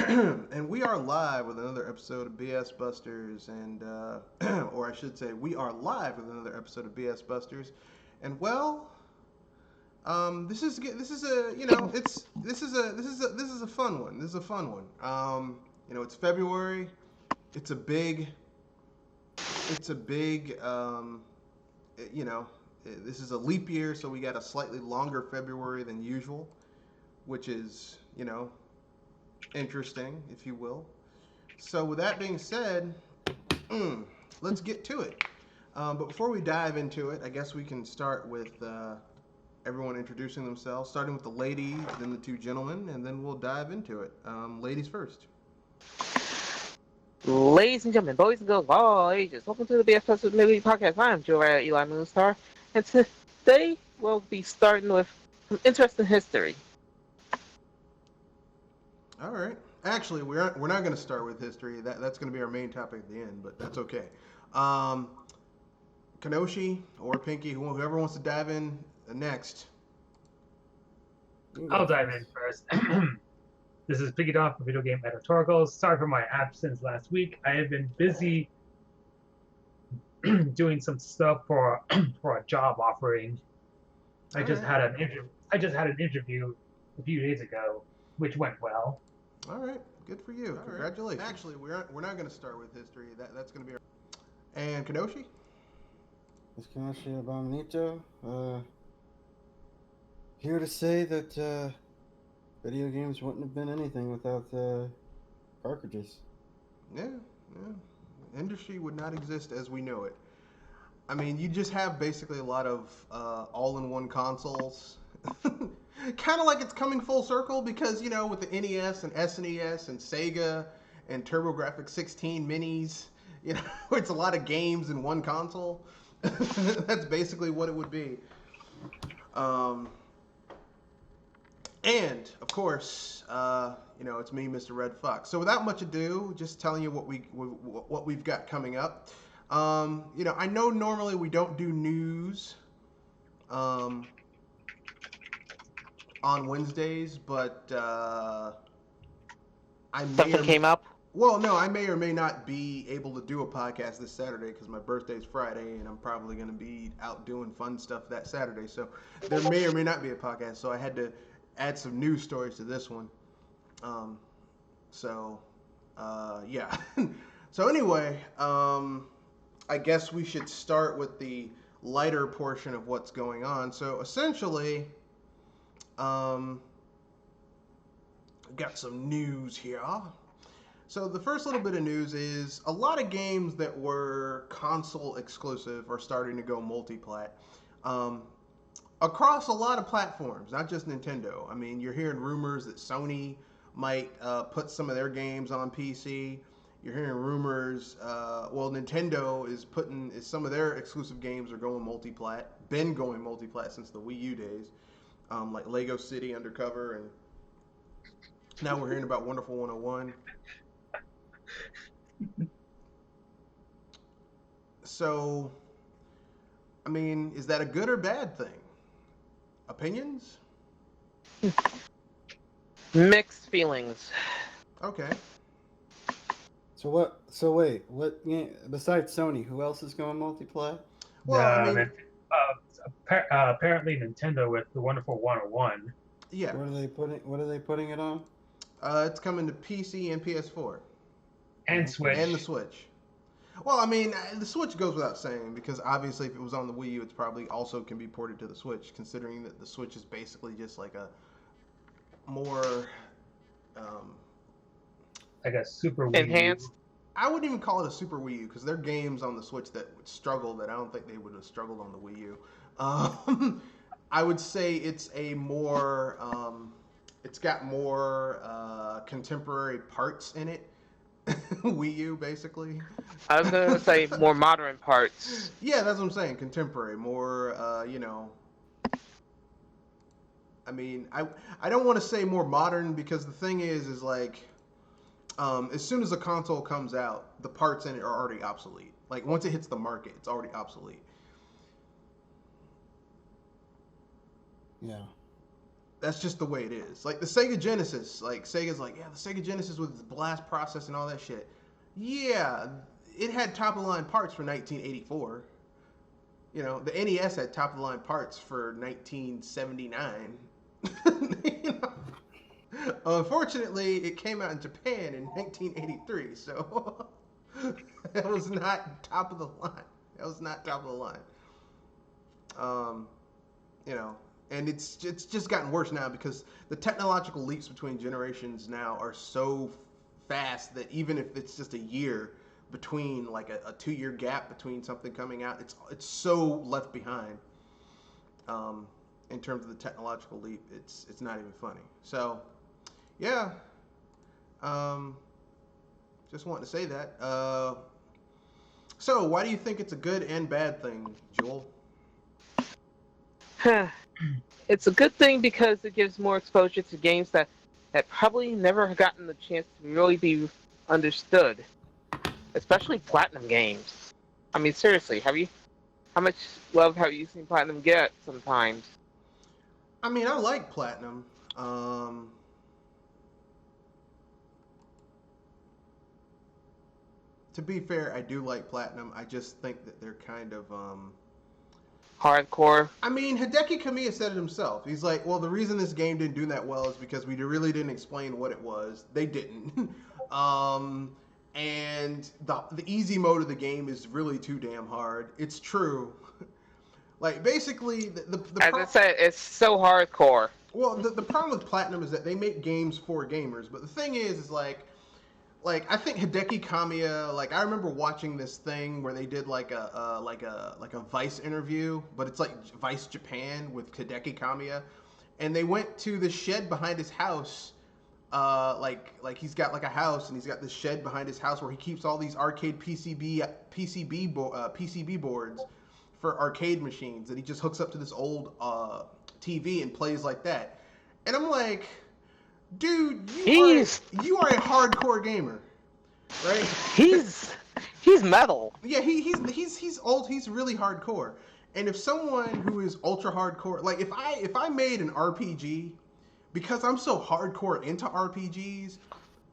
And we are live with another episode of BS Busters, and or I should say, we are live with another episode of BS Busters, and this is a this is a fun one. This is a fun one. It's February. It's a big it's a big this is a leap year, so we got a slightly longer February than usual, which is interesting, if you will. So, with that being said, let's get to it. But before we dive into it, I guess we can start with everyone introducing themselves, starting with the ladies, then the two gentlemen, and then we'll dive into it. Ladies first. Ladies and gentlemen, boys and girls of all ages, welcome to the BFS of Movie Podcast. I'm Joe Eli Moonstar, and today we'll be starting with some interesting history. All right. Actually, we're not going to start with history. That's going to be our main topic at the end, but that's okay. Kanoshi or Pinky, whoever wants to dive in next. I'll dive in first. This is Piggy Dog from Video Game Editorials. Sorry for my absence last week. I have been busy doing some stuff for a job offering. I just had an interview a few days ago, which went well. All right, good for you. Congratulations. Right. Actually, we're not going to start with history. That's going to be our... And Kanoshi? It's Kanoshi Abominito. Here to say that video games wouldn't have been anything without cartridges. Yeah. Industry would not exist as we know it. I mean, you just have basically a lot of all-in-one consoles. Kind of like it's coming full circle because, with the NES and SNES and Sega and TurboGrafx 16 minis, it's a lot of games in one console. That's basically what it would be. And, of course, it's me, Mr. Red Fox. So without much ado, just telling you what we've got coming up. I know normally we don't do news on Wednesdays, but Something came up? Well, no, I may or may not be able to do a podcast this Saturday because my birthday's Friday, and I'm probably going to be out doing fun stuff that Saturday. So there may or may not be a podcast. So I had to add some news stories to this one. Yeah. So anyway, I guess we should start with the lighter portion of what's going on. So essentially, got some news here. So the first little bit of news is a lot of games that were console exclusive are starting to go multiplat. Across a lot of platforms, not just Nintendo. I mean, you're hearing rumors that Sony might put some of their games on PC. You're hearing rumors, Nintendo is some of their exclusive games are going multiplat. Been going multiplat since the Wii U days, like Lego City Undercover, and now we're hearing about Wonderful 101. So, I mean, is that a good or bad thing? Opinions? Mixed feelings. Okay. So wait, what game besides Sony? Who else is going multiplat? Well, Apparently Nintendo with the Wonderful 101. Yeah. What are they putting it on? It's coming to PC and PS4. And Switch. And the Switch. Well, I mean, the Switch goes without saying because obviously if it was on the Wii U, it's probably also can be ported to the Switch, considering that the Switch is basically just like a more... like a Super Wii U. Enhanced? I wouldn't even call it a Super Wii U because there are games on the Switch that would struggle that I don't think they would have struggled on the Wii U. I would say it's a more... it's got more contemporary parts in it. Wii U, basically. I was going to say more modern parts. Yeah, that's what I'm saying. Contemporary, more, I mean, I don't want to say more modern because the thing is like, as soon as a console comes out, the parts in it are already obsolete. Like, once it hits the market, it's already obsolete. Yeah. That's just the way it is. Like the Sega Genesis, like Sega's like, yeah, the Sega Genesis with its blast process and all that shit. Yeah, it had top of the line parts for 1984. You know, the NES had top of the line parts for 1979. You know? Unfortunately, it came out in Japan in 1983, so that was not top of the line. That was not top of the line. You know, and it's just gotten worse now because the technological leaps between generations now are so fast that even if it's just a year between, like a 2 year gap between something coming out, it's so left behind. In terms of the technological leap, it's not even funny. So, yeah, just wanted to say that. So, why do you think it's a good and bad thing, Joel? It's a good thing because it gives more exposure to games that probably never have gotten the chance to really be understood, especially platinum games. I mean, seriously, how much love have you seen platinum get sometimes? I mean, I like Platinum. To be fair, I do like Platinum. I just think that they're kind of. Hardcore. I mean, Hideki Kamiya said it himself. He's like, well, the reason this game didn't do that well is because we really didn't explain what it was. They didn't. And the easy mode of the game is really too damn hard. It's true. Like, basically, As I said, it's so hardcore. well, the problem with Platinum is that they make games for gamers. But the thing is like I think Hideki Kamiya, like I remember watching this thing where they did like a Vice interview, but it's like Vice Japan with Hideki Kamiya, and they went to the shed behind his house. Like he's got like a house and he's got this shed behind his house where he keeps all these arcade PCB boards for arcade machines that he just hooks up to this old TV and plays like that. And I'm like, dude, you are a hardcore gamer, right? He's metal. Yeah, he's old. He's really hardcore. And if someone who is ultra hardcore, like if I made an RPG, because I'm so hardcore into RPGs,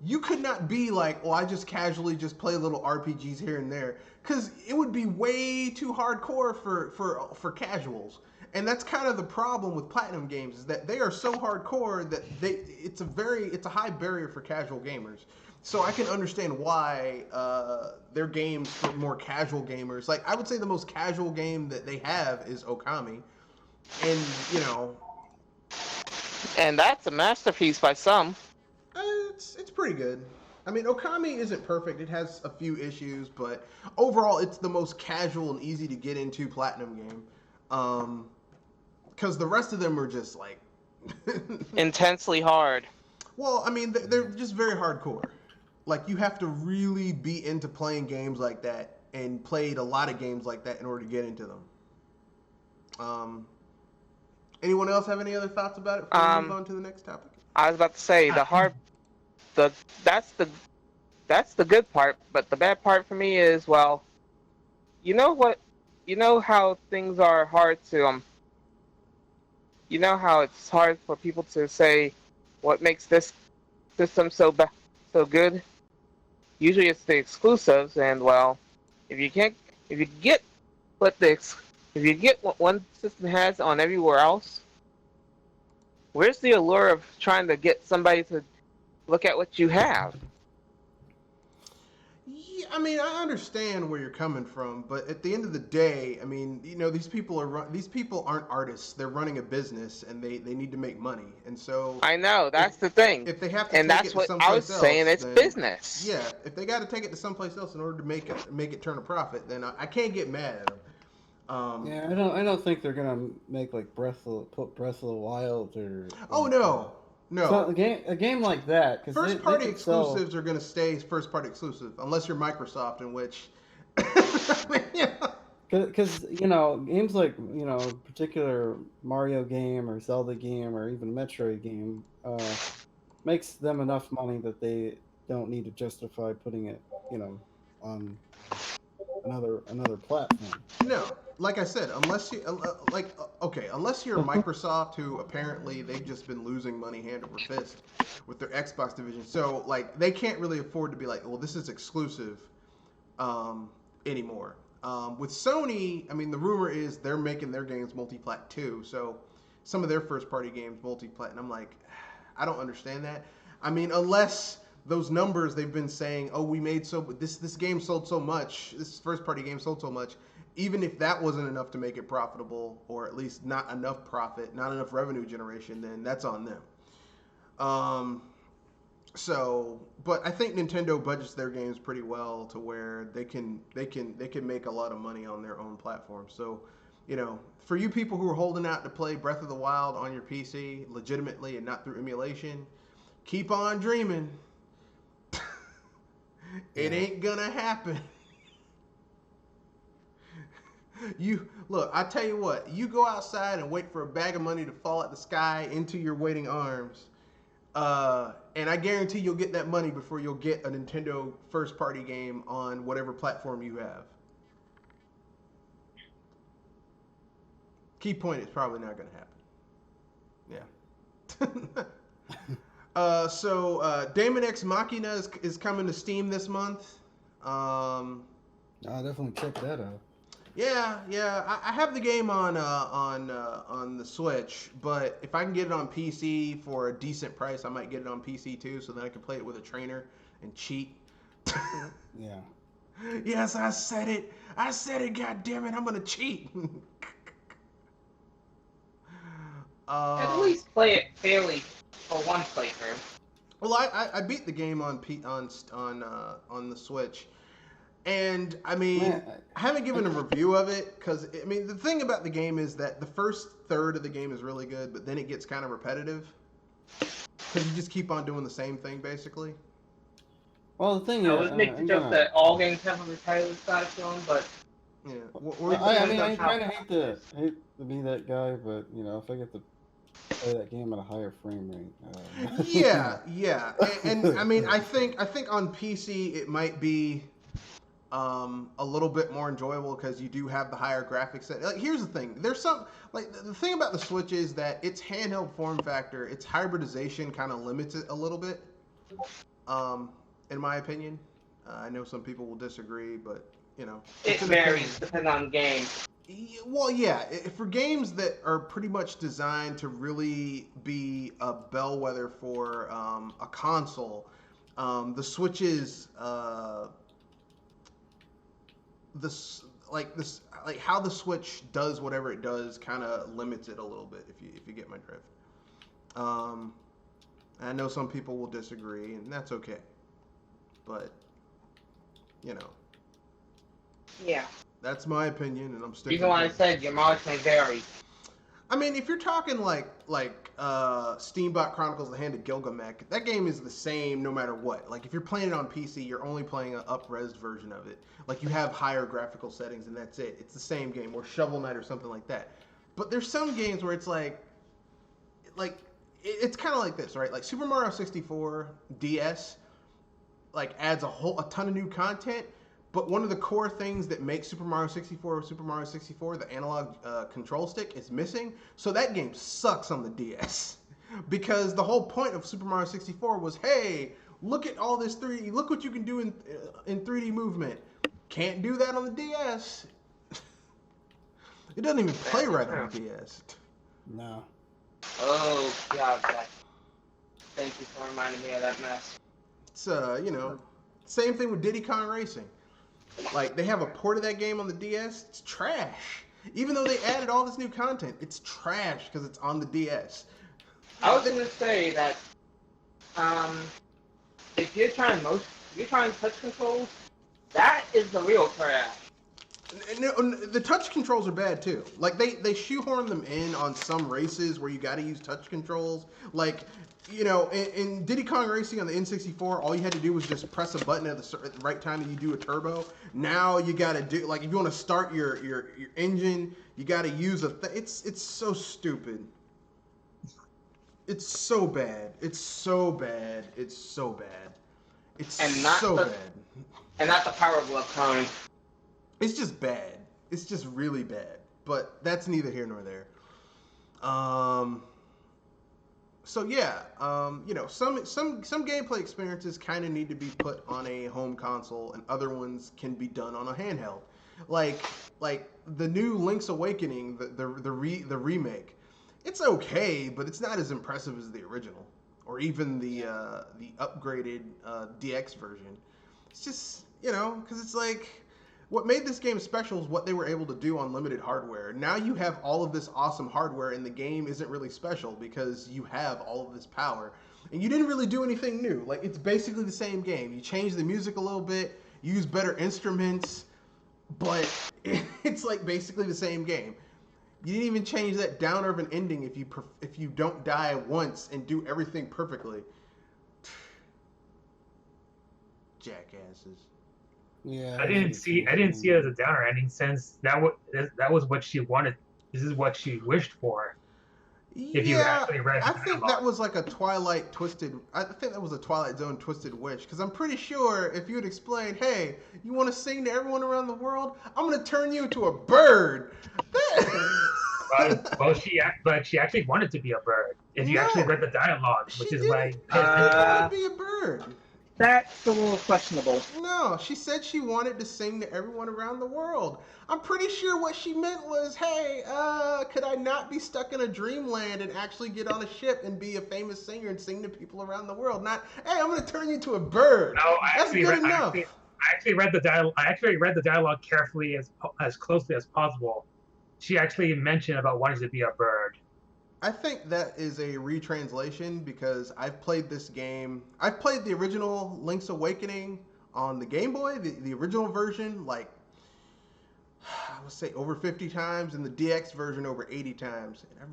you could not be like, well, I just casually just play little RPGs here and there, because it would be way too hardcore for casuals. And that's kind of the problem with Platinum games, is that they are so hardcore that it's a high barrier for casual gamers. So I can understand why their games for more casual gamers, like I would say the most casual game that they have is Okami, and you know, And that's a masterpiece by some. it's pretty good. I mean, Okami isn't perfect; it has a few issues, but overall, it's the most casual and easy to get into Platinum game. Because the rest of them are just like Intensely hard. well, I mean, they're just very hardcore. Like you have to really be into playing games like that and played a lot of games like that in order to get into them. Anyone else have any other thoughts about it before we move on to the next topic? I was about to say that's the good part, but the bad part for me is, well, you know what, you know how things are hard to you know how it's hard for people to say what makes this system so good. Usually it's the exclusives, and well, if you get what one system has on everywhere else, where's the allure of trying to get somebody to look at what you have? Yeah, I mean, I understand where you're coming from, but at the end of the day, I mean, you know, these people aren't artists. They're running a business, and they need to make money. And so I know that's the thing, if they have to and take that's it to what someplace I was else, saying. It's then, business. yeah, if they got to take it to someplace else in order to make it turn a profit, then I can't get mad at them. Yeah, I don't think they're gonna make like Breath of the Wild or. Oh no. No. So a game like that, because first party exclusives are going to stay first party exclusive unless you're Microsoft, in which because you know games like particular Mario game or Zelda game or even Metroid game makes them enough money that they don't need to justify putting it on another platform. No, like I said, unless you unless you're Microsoft, who apparently they've just been losing money hand over fist with their Xbox division. So like they can't really afford to be like, well, this is exclusive anymore. With Sony, I mean, the rumor is they're making their games multiplat too. So some of their first party games multiplat, and I'm like, I don't understand that. I mean, unless those numbers they've been saying, oh, we made this game sold so much, this first party game sold so much. Even if that wasn't enough to make it profitable, or at least not enough profit, not enough revenue generation, then that's on them. But I think Nintendo budgets their games pretty well to where they can make a lot of money on their own platform. So, for you people who are holding out to play Breath of the Wild on your PC legitimately and not through emulation, keep on dreaming. It ain't gonna happen. Look, I tell you what, you go outside and wait for a bag of money to fall out the sky into your waiting arms, and I guarantee you'll get that money before you'll get a Nintendo first party game on whatever platform you have. Key point is probably not going to happen. Yeah. So Daemon X Machina is coming to Steam this month. I'll definitely check that out. Yeah. I have the game on the Switch, but if I can get it on PC for a decent price, I might get it on PC too, so then I can play it with a trainer and cheat. Yeah. Yes, I said it. God damn it, I'm gonna cheat. At least play it fairly for one playthrough. Well, I beat the game on the Switch. And, I mean, I haven't given a review of it because, I mean, the thing about the game is that the first third of the game is really good, but then it gets kind of repetitive because you just keep on doing the same thing, basically. Well, the thing is... I would make the joke that all games have a repetitive side to them, but... Yeah. I kind of hate to be that guy, but, if I get to play that game at a higher frame rate... Yeah. And I mean, I think on PC it might be... a little bit more enjoyable because you do have the higher graphics set. Like, here's the thing. There's some, like, the thing about the Switch is that its handheld form factor, its hybridization kind of limits it a little bit, in my opinion. I know some people will disagree, but, it varies depending on the game. Well, yeah, for games that are pretty much designed to really be a bellwether for a console, the Switch's how the Switch does whatever it does kind of limits it a little bit, if you get my drift. I know some people will disagree, and that's okay. But yeah, that's my opinion, and I'm sticking. Even when I said your mileage may vary. I mean, if you're talking like Steambot Chronicles: The Hand of Gilgamesh, that game is the same no matter what. Like, if you're playing it on PC, you're only playing an up-resed version of it. Like, you have higher graphical settings, and that's it. It's the same game, or Shovel Knight or something like that. But there's some games where it's it's kind of like this, right? Like, Super Mario 64 DS, adds a ton of new content, but one of the core things that makes Super Mario 64, the analog control stick, is missing. So that game sucks on the DS. Because the whole point of Super Mario 64 was, hey, look at all this 3D. Look what you can do in 3D movement. Can't do that on the DS. It doesn't even play right on the DS. No. Oh, God. Thank you for reminding me of that mess. It's, same thing with Diddy Kong Racing. Like, they have a port of that game on the DS. It's trash. Even though they added all this new content, it's trash because it's on the DS. I was going to say that if you're trying touch controls, that is the real trash. No, the touch controls are bad too. Like, they shoehorn them in on some races where you got to use touch controls. Like, in Diddy Kong Racing on the N64, all you had to do was just press a button at the right time and you do a turbo. Now you got to do, like, if you want to start your engine, you got to use it's so stupid. It's so bad. It's so bad. It's so bad. It's so bad. And not the power glove kind. It's just bad. It's just really bad. But that's neither here nor there. Um, so yeah, some gameplay experiences kind of need to be put on a home console, and other ones can be done on a handheld. Like like the new Link's Awakening, the remake. It's okay, but it's not as impressive as the original, or even the upgraded DX version. It's just because it's like what made this game special is what they were able to do on limited hardware. Now you have all of this awesome hardware, and the game isn't really special because you have all of this power, and you didn't really do anything new. Like it's basically the same game. You change the music a little bit, use better instruments, but it's like basically the same game. You didn't even change that downer of an ending if you don't die once and do everything perfectly. Jackasses. Yeah, I didn't see it as a downer ending since that was what she wanted. This is what she wished for. If you Yeah, actually read I the think that dialogue. was like a Twilight twisted. I think that was a Twilight Zone twisted wish. Because I'm pretty sure if you had explained, "Hey, you want to sing to everyone around the world? I'm gonna turn you into a bird." But she actually wanted to be a bird. If you actually No, read the dialogue, she which is didn't. why She pay didn't attention. want to be a bird. That's a little questionable. No, she said she wanted to sing to everyone around the world. I'm pretty sure what she meant was, hey, could I not be stuck in a dreamland and actually get on a ship and be a famous singer and sing to people around the world? Not, hey, I'm gonna turn you to a bird. No, That's good enough. I actually read the dialogue. I actually read the dialogue carefully as closely as possible. She actually mentioned about wanting to be a bird. I think that is a retranslation because I've played this game. I've played the original Link's Awakening on the Game Boy, the original version, like I would say over 50 times, and the DX version over 80 times. And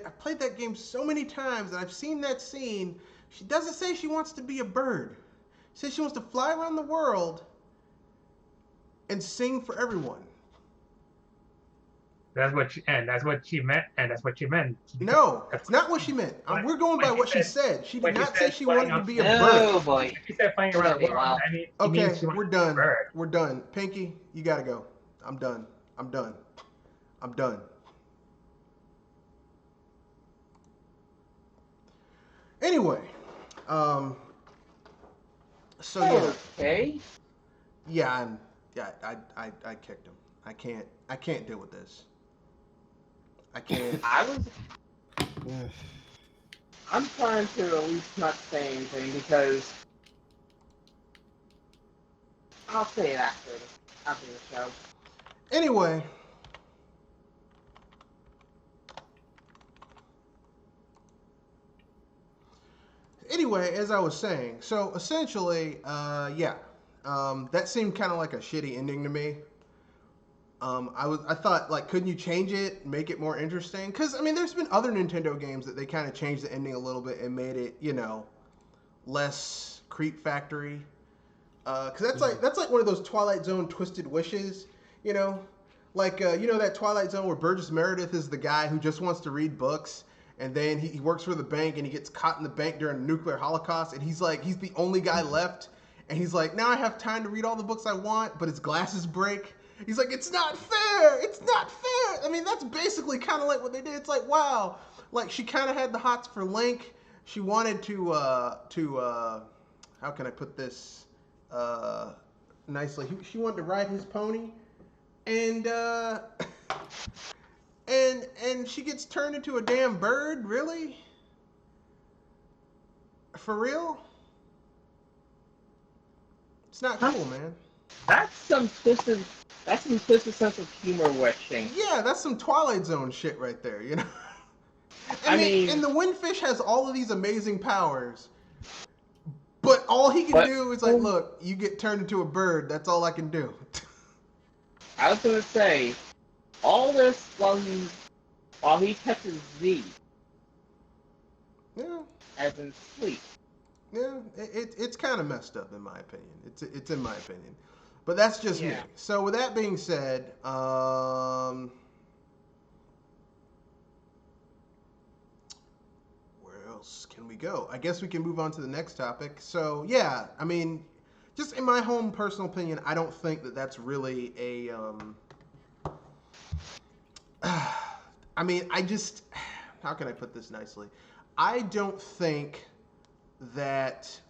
I've played that game so many times, and I've seen that scene. She doesn't say she wants to be a bird. She says she wants to fly around the world and sing for everyone. That's what she meant, and that's what she meant. No, That's it's not what she meant. We're going by when what she said. She did when she not say said she flying wanted to up. be a bird. Oh boy. If she said flying It's around gonna the be a world, while. I mean, it Okay, means she wants we're to be a done. bird. We're done. Pinky, you gotta go. I'm done. I'm done. I'm done. Anyway, um, so yeah, Okay. yeah, I kicked him. I can't deal with this. I can't. I'm trying to at least not say anything because I'll say it after the show. Anyway, as I was saying, so essentially, yeah, that seemed kind of like a shitty ending to me. I thought like, couldn't you change it, make it more interesting? Because I mean, there's been other Nintendo games that they kind of changed the ending a little bit and made it, less Creep Factory. Because that's like one of those Twilight Zone twisted wishes, you know, like that Twilight Zone where Burgess Meredith is the guy who just wants to read books, and then he works for the bank and he gets caught in the bank during a nuclear holocaust, and he's the only guy left, and he's like, now I have time to read all the books I want, but his glasses break. He's like, it's not fair. It's not fair. I mean, that's basically kind of like what they did. It's like, wow, like she kind of had the hots for Link. She wanted to how can I put this nicely? She wanted to ride his pony, and and she gets turned into a damn bird. Really? For real? It's not cool, man. That's some twisted sense of humor wishing. Yeah, that's some Twilight Zone shit right there, you know? I mean, and the Windfish has all of these amazing powers, but all he can do is like, look, you get turned into a bird. That's all I can do. I was gonna say, all this while he catches Z, Yeah, as in sleep. yeah, it's kind of messed up in my opinion. It's in my opinion, but that's just me. Yeah. So with that being said, where else can we go? I guess we can move on to the next topic. So yeah, I mean, just in my home personal opinion, I don't think that that's really a. I mean, I just. How can I put this nicely? I don't think that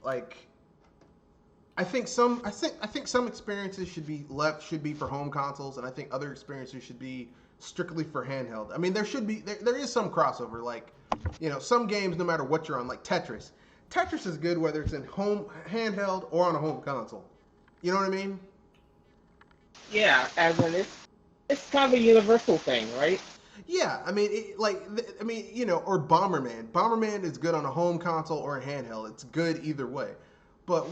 like. I think some experiences should be for home consoles, and I think other experiences should be strictly for handheld. I mean, there is some crossover, like, some games, no matter what you're on, like Tetris. Tetris is good whether it's in home handheld or on a home console. You know what I mean? Yeah, as in it's kind of a universal thing, right? Yeah, I mean, or Bomberman. Bomberman is good on a home console or a handheld. It's good either way. But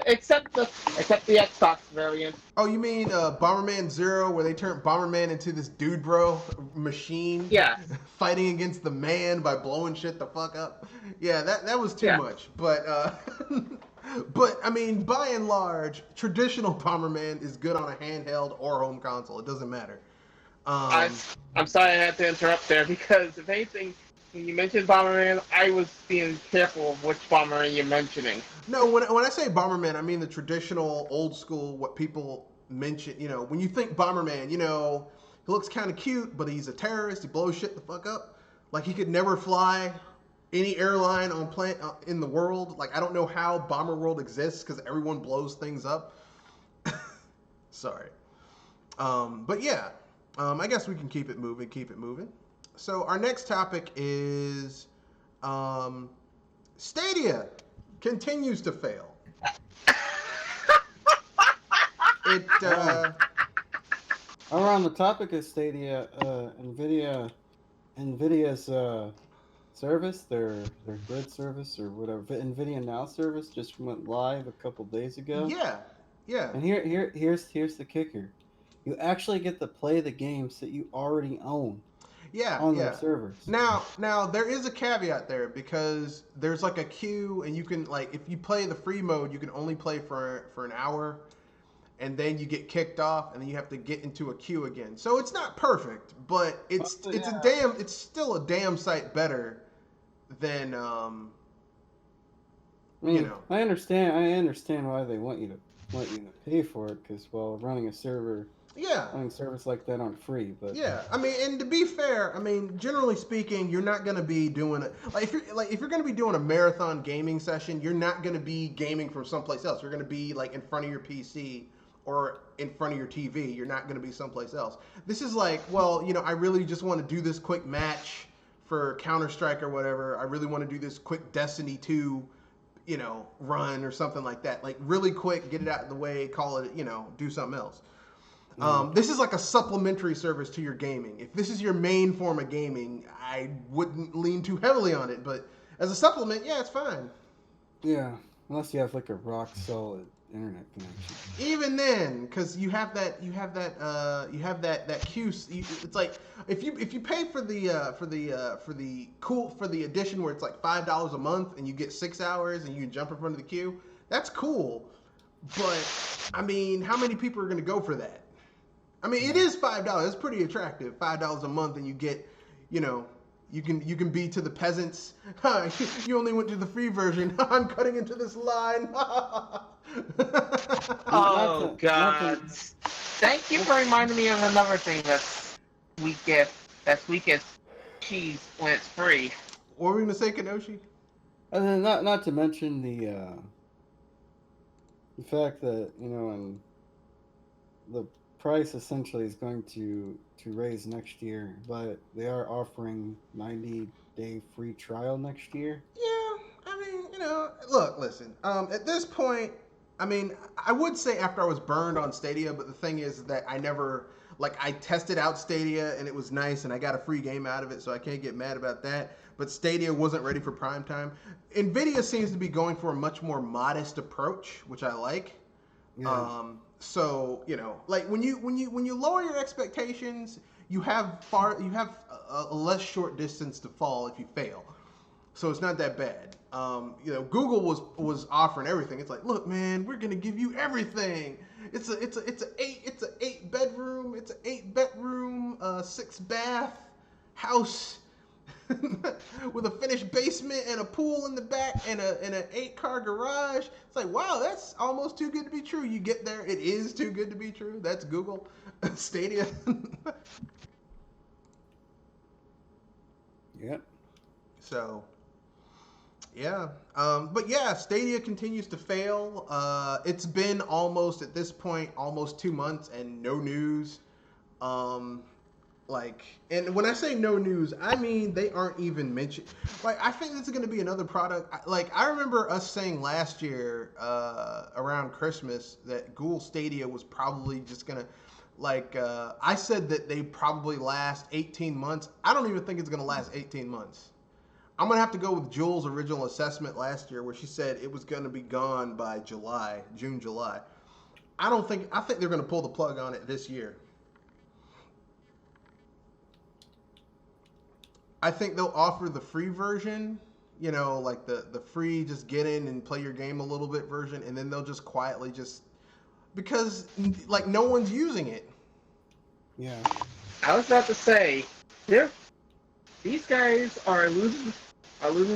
except the Xbox variant. Oh, you mean Bomberman Zero, where they turned Bomberman into this dude bro machine? Yeah. Fighting against the man by blowing shit the fuck up. Yeah, that was too much. But but I mean, by and large, traditional Bomberman is good on a handheld or home console. It doesn't matter. I'm sorry I had to interrupt there, because if anything, when you mentioned Bomberman, I was being careful of which Bomberman you're mentioning. No, when I say Bomberman, I mean the traditional, old school, what people mention. When you think Bomberman, he looks kind of cute, but he's a terrorist. He blows shit the fuck up. Like, he could never fly any airline in the world. Like, I don't know how Bomber World exists, because everyone blows things up. Sorry. But yeah, I guess we can keep it moving. So our next topic is Stadia continues to fail. On the topic of Stadia, Nvidia's service, their grid service or whatever, Nvidia Now service just went live a couple days ago. Yeah. And here's the kicker: you actually get to play the games that you already own. On their servers. Now there is a caveat there, because there's like a queue, and you can, like, if you play the free mode, you can only play for an hour, and then you get kicked off, and then you have to get into a queue again. So it's not perfect, but it's still a damn sight better than I understand why they want you to pay for it, because running a server. Yeah. Running service like that aren't free, but yeah, I mean, and to be fair, I mean, generally speaking, you're not going to be doing it if you're going to be doing a marathon gaming session, you're not going to be gaming from someplace else. You're going to be like in front of your PC or in front of your TV. You're not going to be someplace else. This is like, I really just want to do this quick match for Counter-Strike or whatever. I really want to do this quick Destiny 2, run or something like that. Like, really quick, get it out of the way, call it, do something else. This is like a supplementary service to your gaming. If this is your main form of gaming, I wouldn't lean too heavily on it. But as a supplement, yeah, it's fine. Yeah, unless you have like a rock solid internet connection. Even then, because you have that queue. It's like if you pay for the edition where it's like $5 a month and you get 6 hours and you can jump in front of the queue. That's cool. But I mean, how many people are going to go for that? I mean, it is $5. It's pretty attractive. $5 a month, and you get, you can be to the peasants. You only went to the free version. I'm cutting into this line. Oh God! Thank you for reminding me of another thing that's weakest cheese when it's free. What were we gonna say, Kenoshi? And then not to mention the fact that and the price essentially is going to raise next year, but they are offering 90-day free trial next year. Yeah, I mean, listen. At this point, I mean, I would say after I was burned on Stadia, but the thing is that I never, I tested out Stadia and it was nice and I got a free game out of it, so I can't get mad about that. But Stadia wasn't ready for prime time. Nvidia seems to be going for a much more modest approach, which I like. Yeah. So when you lower your expectations, you have a less short distance to fall if you fail. So it's not that bad. Google was offering everything. It's like, look, man, we're gonna give you everything. It's an 8 bedroom, 6 bath house. with a finished basement and a pool in the back and an 8-car garage. It's like, wow, that's almost too good to be true. You get there, it is too good to be true. That's Google Stadia. Yep. So, yeah. But yeah, Stadia continues to fail. It's been almost, at this point, almost 2 months and no news. And when I say no news, I mean they aren't even mentioned. Like, I think this is going to be another product. Like, I remember us saying last year around Christmas that Google Stadia was probably just going to, I said that they probably last 18 months. I don't even think it's going to last 18 months. I'm going to have to go with Jules' original assessment last year where she said it was going to be gone by June, July. I think they're going to pull the plug on it this year. I think they'll offer the free version, like the free just get in and play your game a little bit version, and then they'll just quietly because like no one's using it. Yeah. I was about to say, these guys are losing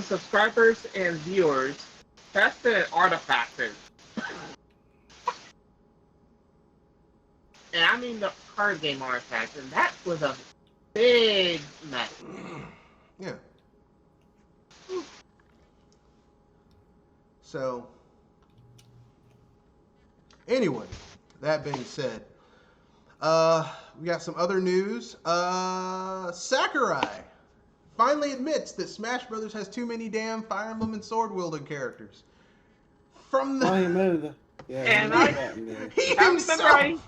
subscribers and viewers faster than artifactors. And I mean the card game artifact, and that was a big mess. Yeah. So, anyway, that being said, we got some other news. Sakurai finally admits that Smash Brothers has too many damn Fire Emblem and sword wielding characters. From the Oh, he admitted that. Yeah, And he admitted that in the- he I himself.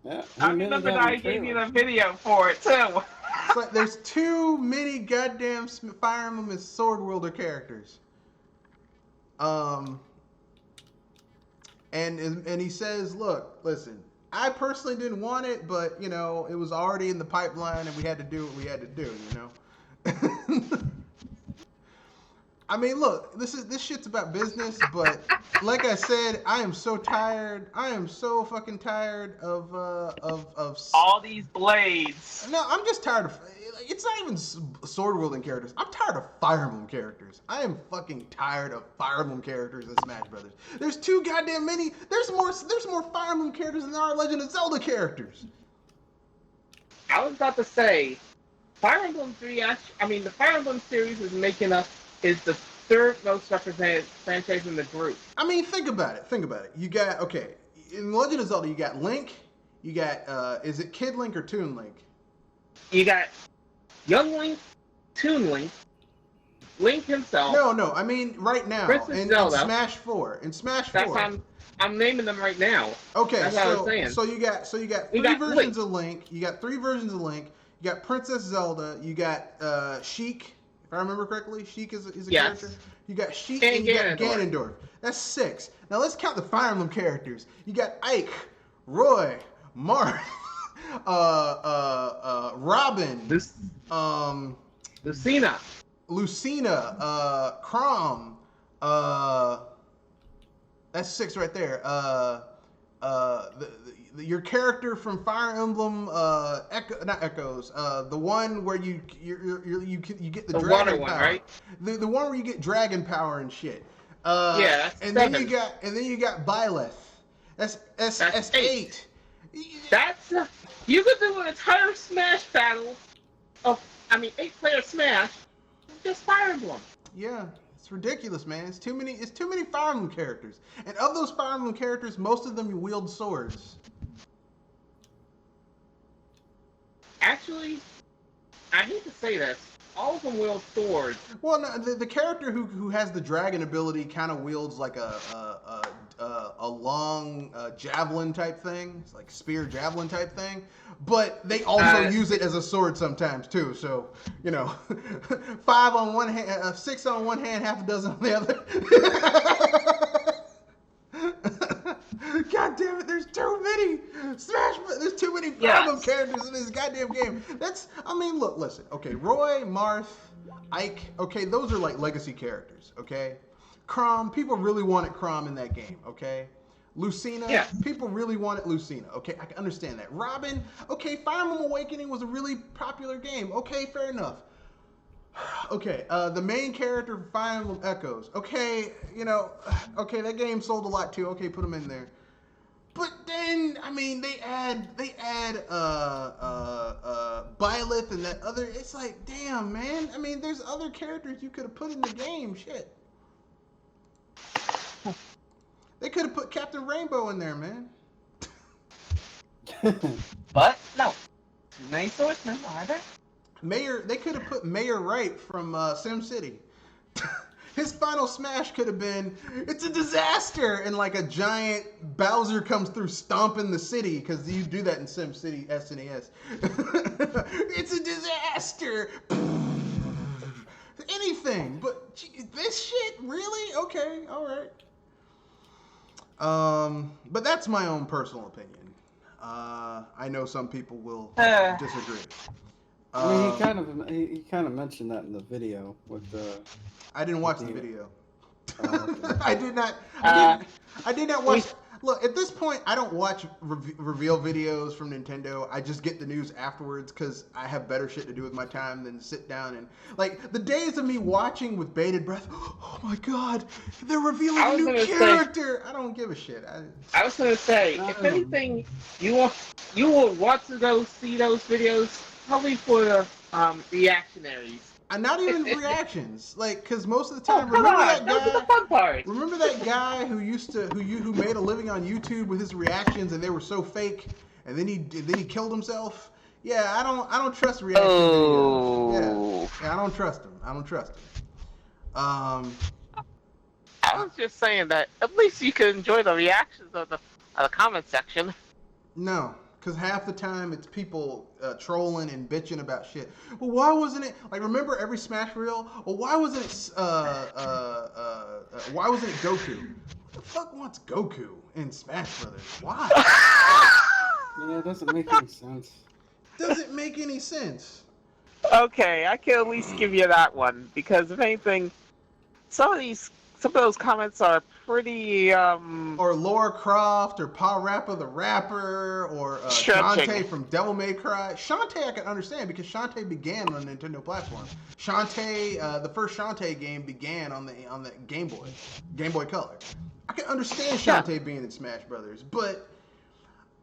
Yeah, he I admitted remember that that I in the gave you trailer. the video for it too. It's like there's too many goddamn Fire Emblem and sword wielder characters. And he says, look, listen, I personally didn't want it, but it was already in the pipeline, and we had to do what we had to do. I mean, look, this shit's about business, but like I said, I am so tired. I am so fucking tired of All these blades. No, I'm just tired of. It's not even sword wielding characters. I'm tired of Fire Emblem characters. I am fucking tired of Fire Emblem characters in Smash Brothers. There's too goddamn many. There's more Fire Emblem characters than there are Legend of Zelda characters. I was about to say, Fire Emblem 3. The Fire Emblem series is the third most represented franchise in the group. I mean, think about it. You got in Legend of Zelda, you got Link. You got is it Kid Link or Toon Link? You got Young Link, Toon Link, Link himself. No. I mean, right now Princess in Zelda. Smash 4. In Smash 4. That's I'm naming them right now. Okay, That's what I was saying. so you got three versions of Link. You got 3 versions of Link. You got Princess Zelda. You got Sheik. If I remember correctly, Sheik is a character. You got Sheik and you got Ganondorf. That's 6. Now let's count the Fire Emblem characters. You got Ike, Roy, Marth, Robin, Lucina, Chrom. That's 6 right there. Your character from Fire Emblem, not Echoes, the one where you get the dragon water power, one, right? The one where you get dragon power and shit. Yeah, that's 7. then you got Byleth. That's 8. That's you could do an entire Smash battle of 8-player Smash, just Fire Emblem. Yeah. It's ridiculous, man. It's too many Fire Emblem characters. And of those Fire Emblem characters, most of them wield swords. Actually, I hate to say this, all of them wield swords. Well, no, the character who has the dragon ability kind of wields like a long javelin type thing. It's like spear javelin type thing. But they also use it as a sword sometimes too. So 5 on one hand, 6 on one hand, half a dozen on the other. God damn it! There's too many There's too many Fire characters in this goddamn game. Look, listen. Okay, Roy, Marth, Ike. Okay, those are like legacy characters. Okay, Chrom. People really wanted Chrom in that game. Okay. Lucina, people really wanted Lucina. Okay, I can understand that. Robin, okay, Fire Emblem Awakening was a really popular game. Okay, fair enough. Okay, the main character from Fire Emblem Echoes. Okay, okay, that game sold a lot too. Okay, put them in there. But then, I mean, they add Byleth and that other. It's like, damn, man. I mean, there's other characters you could have put in the game. Shit. They could have put Captain Rainbow in there, man. But no, nice swordsman, are they? They could have put Mayor Wright from SimCity. His final smash could have been, "It's a disaster," and like a giant Bowser comes through stomping the city, because you do that in SimCity SNES. It's a disaster. Anything, but this shit, really? Okay, all right. But that's my own personal opinion. I know some people will disagree. I mean, he kind of mentioned that in the video with the. I didn't watch the video. Oh, okay. I did not watch. Look, at this point, I don't watch reveal videos from Nintendo. I just get the news afterwards because I have better shit to do with my time than sit down and like the days of me watching with bated breath. Oh my god, they're revealing a new character. I don't give a shit. I was gonna say, if anything, you will want to go see those videos probably for the reactionaries. Not even reactions, like, because most of the time, Those are the fun parts. Remember that guy who made a living on YouTube with his reactions, and they were so fake, and then he killed himself. Yeah, I don't trust reaction videos. Yeah, I don't trust him. I was just saying that at least you can enjoy the reactions of the comment section. No. Because half the time it's people trolling and bitching about shit. Well, why wasn't it like? Remember every Smash reel? Well, why wasn't it? Why wasn't it Goku? What the fuck wants Goku in Smash Brothers? Why? Yeah, it doesn't make any sense. Doesn't make any sense. Okay, I can at least give you that one because if anything, some of those comments are pretty or Laura Croft or Pa Rappa the Rapper or Shantae from Devil May Cry. Shantae I can understand because Shantae began on the Nintendo platform. Shantae, the first Shantae game began on the Game Boy Color. I can understand Shantae being in Smash Brothers, but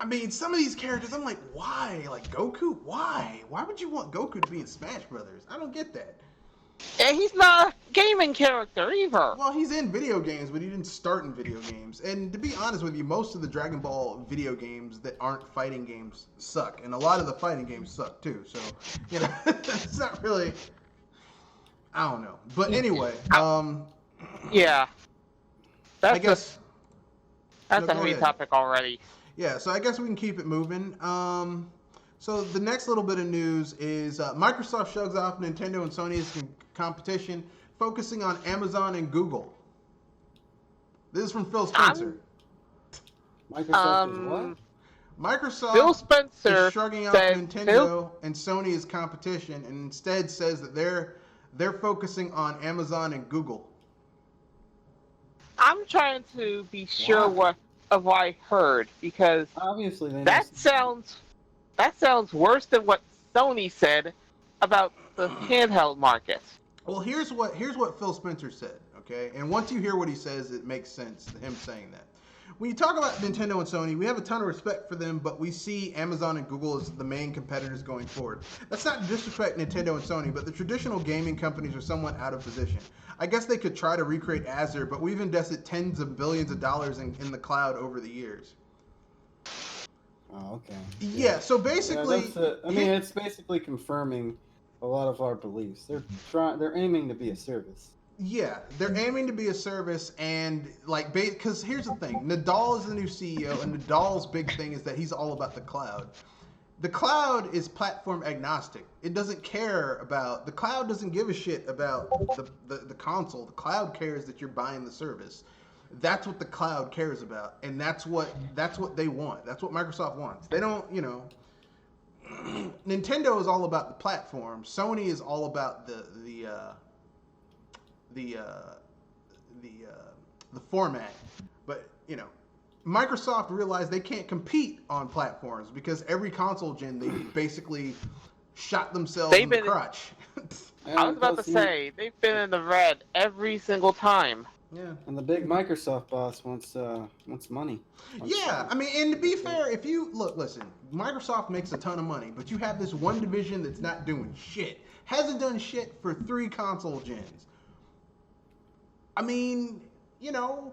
I mean some of these characters I'm like, why? Like Goku? Why? Why would you want Goku to be in Smash Brothers? I don't get that. And he's not a gaming character either. Well, he's in video games, but he didn't start in video games. And to be honest with you, most of the Dragon Ball video games that aren't fighting games suck. And a lot of the fighting games suck too. So, it's not really... I don't know. But anyway, yeah. I guess... That's a heavy topic already. Yeah, so I guess we can keep it moving. So the next little bit of news is Microsoft shrugs off Nintendo and Sony's competition, focusing on Amazon and Google. This is from Phil Spencer. Microsoft is what? Microsoft Phil Spencer is shrugging off Nintendo and Sony as competition, and instead says that they're focusing on Amazon and Google. I'm trying to be sure what I heard because obviously that sounds worse than what Sony said about the handheld market. Well, here's what Phil Spencer said, okay? And once you hear what he says, it makes sense, him saying that. When you talk about Nintendo and Sony, we have a ton of respect for them, but we see Amazon and Google as the main competitors going forward. That's not to disrespect Nintendo and Sony, but the traditional gaming companies are somewhat out of position. I guess they could try to recreate Azure, but we've invested tens of billions of dollars in the cloud over the years. Oh, okay. Yeah, so basically... it's basically confirming a lot of our beliefs. They're aiming to be a service. Yeah, they're aiming to be a service, and like, because here's the thing: Nadal is the new CEO, and Nadal's big thing is that he's all about the cloud. The cloud is platform agnostic. It doesn't care about the cloud. Doesn't give a shit about the console. The cloud cares that you're buying the service. That's what the cloud cares about, and that's what they want. That's what Microsoft wants. They don't, Nintendo is all about the platform. Sony is all about the format. But Microsoft realized they can't compete on platforms because every console gen they basically shot themselves in the crotch. I was about to say they've been in the red every single time. Yeah. And the big Microsoft boss wants money. Yeah, I mean, and to be fair, if you listen, Microsoft makes a ton of money, but you have this one division that's not doing shit, hasn't done shit for 3 console gens. I mean, you know,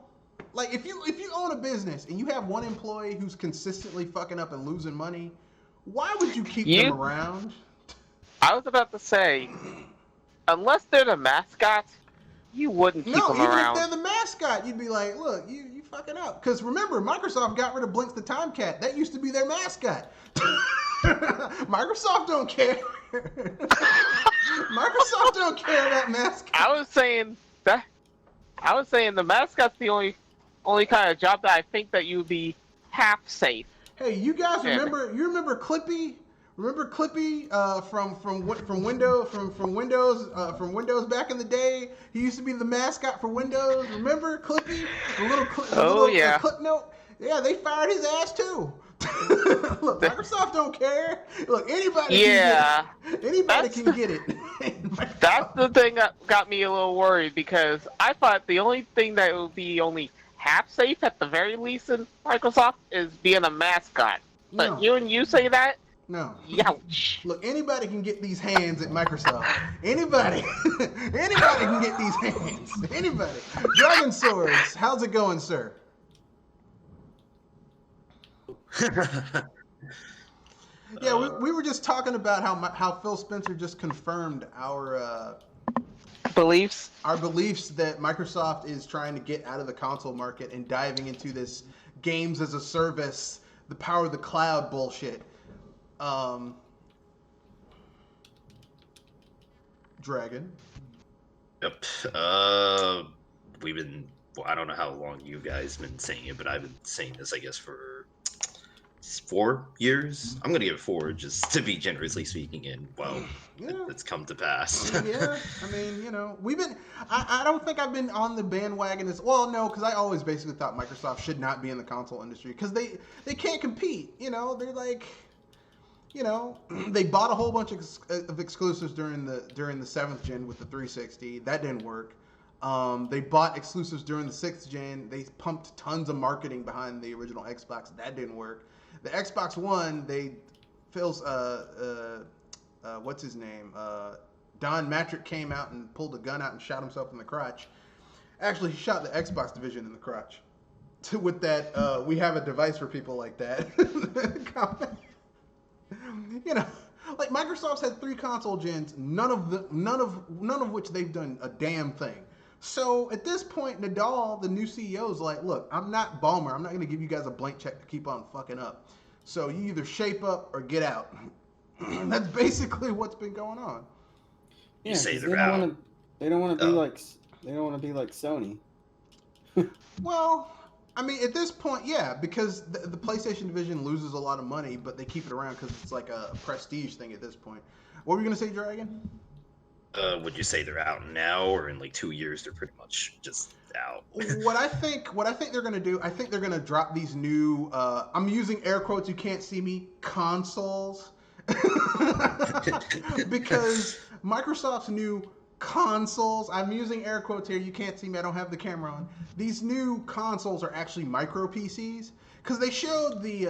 like if you own a business and you have one employee who's consistently fucking up and losing money, why would you keep them around? I was about to say, unless they're the mascot, you wouldn't keep them around. No, even if they're the mascot, you'd be like, look, you fucking up. Because remember, Microsoft got rid of Blinks the Time Cat. That used to be their mascot. Microsoft don't care. Microsoft don't care that mascot. I was saying the mascot's the only kind of job that I think that you'd be half safe. Hey, you guys remember? You remember Clippy? Remember Clippy from Windows back in the day? He used to be the mascot for Windows. Remember Clippy? The little clip note. Yeah, they fired his ass too. Look, Microsoft don't care. Look, anybody can get it. That's the thing that got me a little worried, because I thought the only thing that would be only half safe at the very least in Microsoft is being a mascot. But you say that? No. Ouch. Look, anybody can get these hands at Microsoft. Anybody can get these hands. Anybody. Dragon Swords, how's it going, sir? Yeah, we were just talking about how Phil Spencer just confirmed our beliefs that Microsoft is trying to get out of the console market and diving into this games as a service, the power of the cloud bullshit. Dragon. Yep. We've been. Well, I don't know how long you guys been saying it, but I've been saying this, I guess, for 4 years. I'm gonna give it 4, just to be generously speaking, and it's come to pass. Yeah, I mean, you know, we've been. I don't think I've been on the bandwagon as well. No, because I always basically thought Microsoft should not be in the console industry because they can't compete. You know, they're like. You know, they bought a whole bunch of exclusives during the 7th gen with the 360. That didn't work. They bought exclusives during the 6th gen. They pumped tons of marketing behind the original Xbox. That didn't work. The Xbox One, what's his name? Don Matrick came out and pulled a gun out and shot himself in the crotch. Actually, he shot the Xbox division in the crotch. With that, we have a device for people like that. You know, like Microsoft's had 3 console gens, none of which they've done a damn thing. So at this point, Nadal, the new CEO, is like, look, I'm not Ballmer. I'm not going to give you guys a blank check to keep on fucking up. So you either shape up or get out. That's basically what's been going on. Yeah, you say they don't want to be like Sony. Well, I mean, at this point, yeah, because the PlayStation division loses a lot of money, but they keep it around because it's like a prestige thing at this point. What were you going to say, Dragon? Would you say they're out now, or in like 2 years they're pretty much just out? What I think they're going to do, I think they're going to drop these new, I'm using air quotes, you can't see me, consoles. Because Microsoft's new consoles, I'm using air quotes here, you can't see me, I don't have the camera on. These new consoles are actually micro PCs because they showed the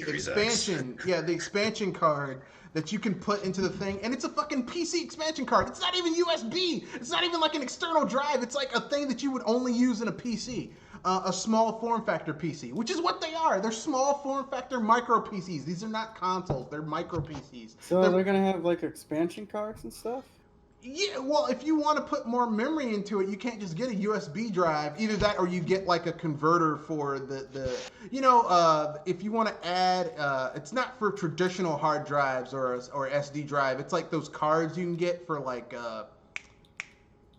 expansion, the expansion card that you can put into the thing, and it's a fucking PC expansion card. It's not even USB. It's not even like an external drive. It's like a thing that you would only use in a PC. A small form factor PC, which is what they are. They're small form factor micro PCs. These are not consoles. They're micro PCs. So they're going to have like expansion cards and stuff? Yeah, well, if you want to put more memory into it, you can't just get a USB drive. Either that or you get like a converter for if you want to add, it's not for traditional hard drives or SD drive. It's like those cards you can get for like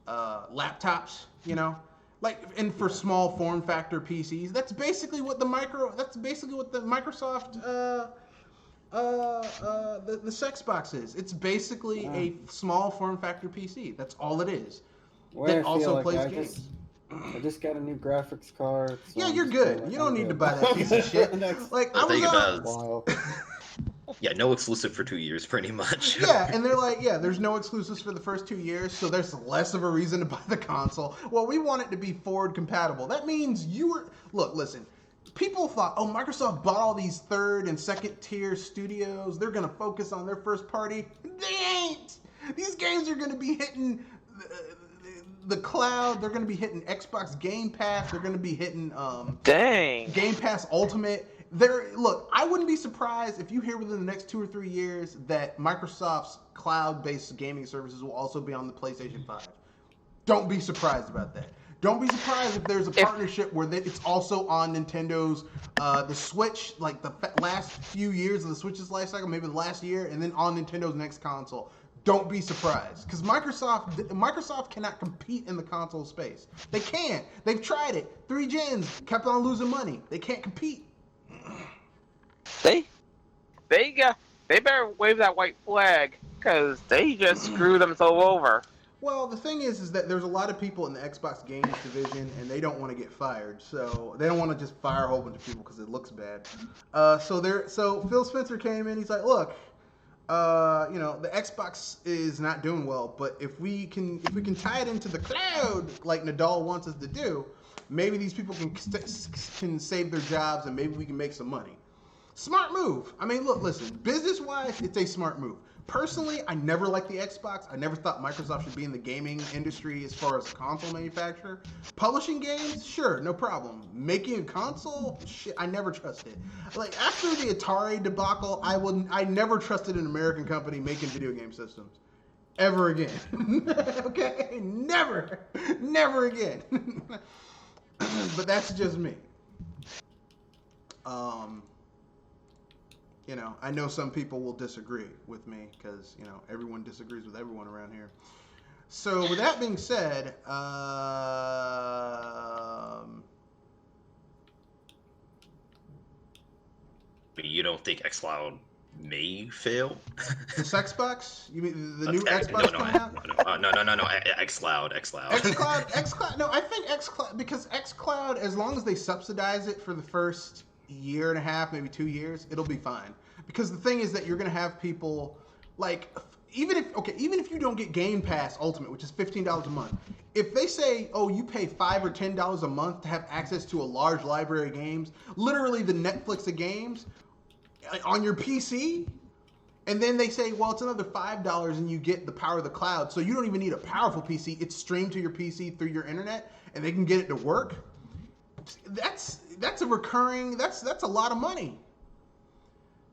laptops, you know? Like, and for small form factor PCs, that's basically what the Microsoft the Sexbox is. It's basically a small form factor PC. That's all it is. That also plays games. I just got a new graphics card. So yeah, you're good. You don't need to buy that piece of shit. Like I was Yeah, no exclusive for 2 years, pretty much. Yeah, and they're like, yeah, there's no exclusives for the first 2 years, so there's less of a reason to buy the console. Well, we want it to be forward compatible. That means look, listen. People thought, oh, Microsoft bought all these third and second tier studios. They're going to focus on their first party. They ain't. These games are going to be hitting the cloud. They're going to be hitting Xbox Game Pass. They're going to be hitting Dang. Game Pass Ultimate. Look, I wouldn't be surprised if you hear within the next 2 or 3 years that Microsoft's cloud-based gaming services will also be on the PlayStation 5. Don't be surprised about that. Don't be surprised if there's a partnership where it's also on Nintendo's the Switch, like the last few years of the Switch's life cycle, maybe the last year, and then on Nintendo's next console. Don't be surprised, because Microsoft cannot compete in the console space. They can't. They've tried it. 3 gens, kept on losing money. They can't compete. They better wave that white flag, because they just screwed themselves over. Well, the thing is that there's a lot of people in the Xbox Games division, and they don't want to get fired. So they don't want to just fire a whole bunch of people because it looks bad. So Phil Spencer came in. He's like, look, the Xbox is not doing well, but if we can tie it into the cloud like Nadal wants us to do, maybe these people can save their jobs, and maybe we can make some money. Smart move. I mean, look, listen, business-wise, it's a smart move. Personally, I never liked the Xbox. I never thought Microsoft should be in the gaming industry as far as a console manufacturer. Publishing games, sure, no problem. Making a console, shit, I never trusted. Like, after the Atari debacle, I never trusted an American company making video game systems. Ever again. Okay? Never again. But that's just me. I know some people will disagree with me because, everyone disagrees with everyone around here. So with that being said, You don't think xCloud may fail? This Xbox? You mean the new Xbox coming out? No, xCloud. xCloud. No, I think xCloud, because xCloud, as long as they subsidize it for the first year and a half, maybe 2 years, it'll be fine. Because the thing is that you're gonna have people like, even if you don't get Game Pass Ultimate, which is $15 a month, if they say, oh, you pay $5 or $10 a month to have access to a large library of games, literally the Netflix of games on your PC, and then they say, well, it's another $5 and you get the power of the cloud, so you don't even need a powerful PC. It's streamed to your PC through your internet, and they can get it to work. That's a recurring. That's a lot of money.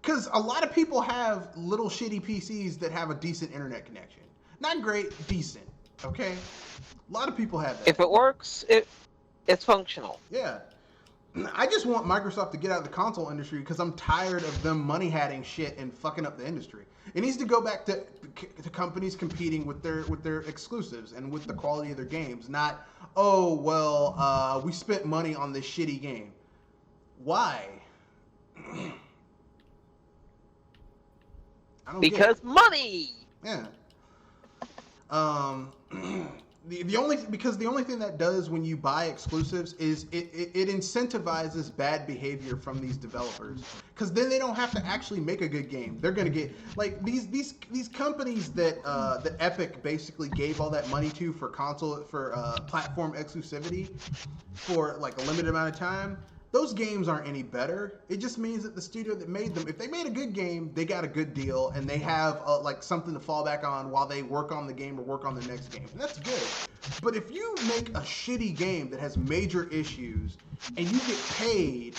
Because a lot of people have little shitty PCs that have a decent internet connection. Not great, decent. Okay, a lot of people have that. If it works, it's functional. Yeah. I just want Microsoft to get out of the console industry because I'm tired of them money-hatting shit and fucking up the industry. It needs to go back to companies competing with their exclusives and with the quality of their games. Not, oh, well, we spent money on this shitty game. Why? I don't because get it. Money. Yeah. The only thing that does when you buy exclusives is it incentivizes bad behavior from these developers, because then they don't have to actually make a good game. They're gonna get like these companies that Epic basically gave all that money to for platform exclusivity for like a limited amount of time. Those games aren't any better. It just means that the studio that made them, if they made a good game, they got a good deal, and they have like something to fall back on while they work on the game or work on the next game. And that's good. But if you make a shitty game that has major issues and you get paid,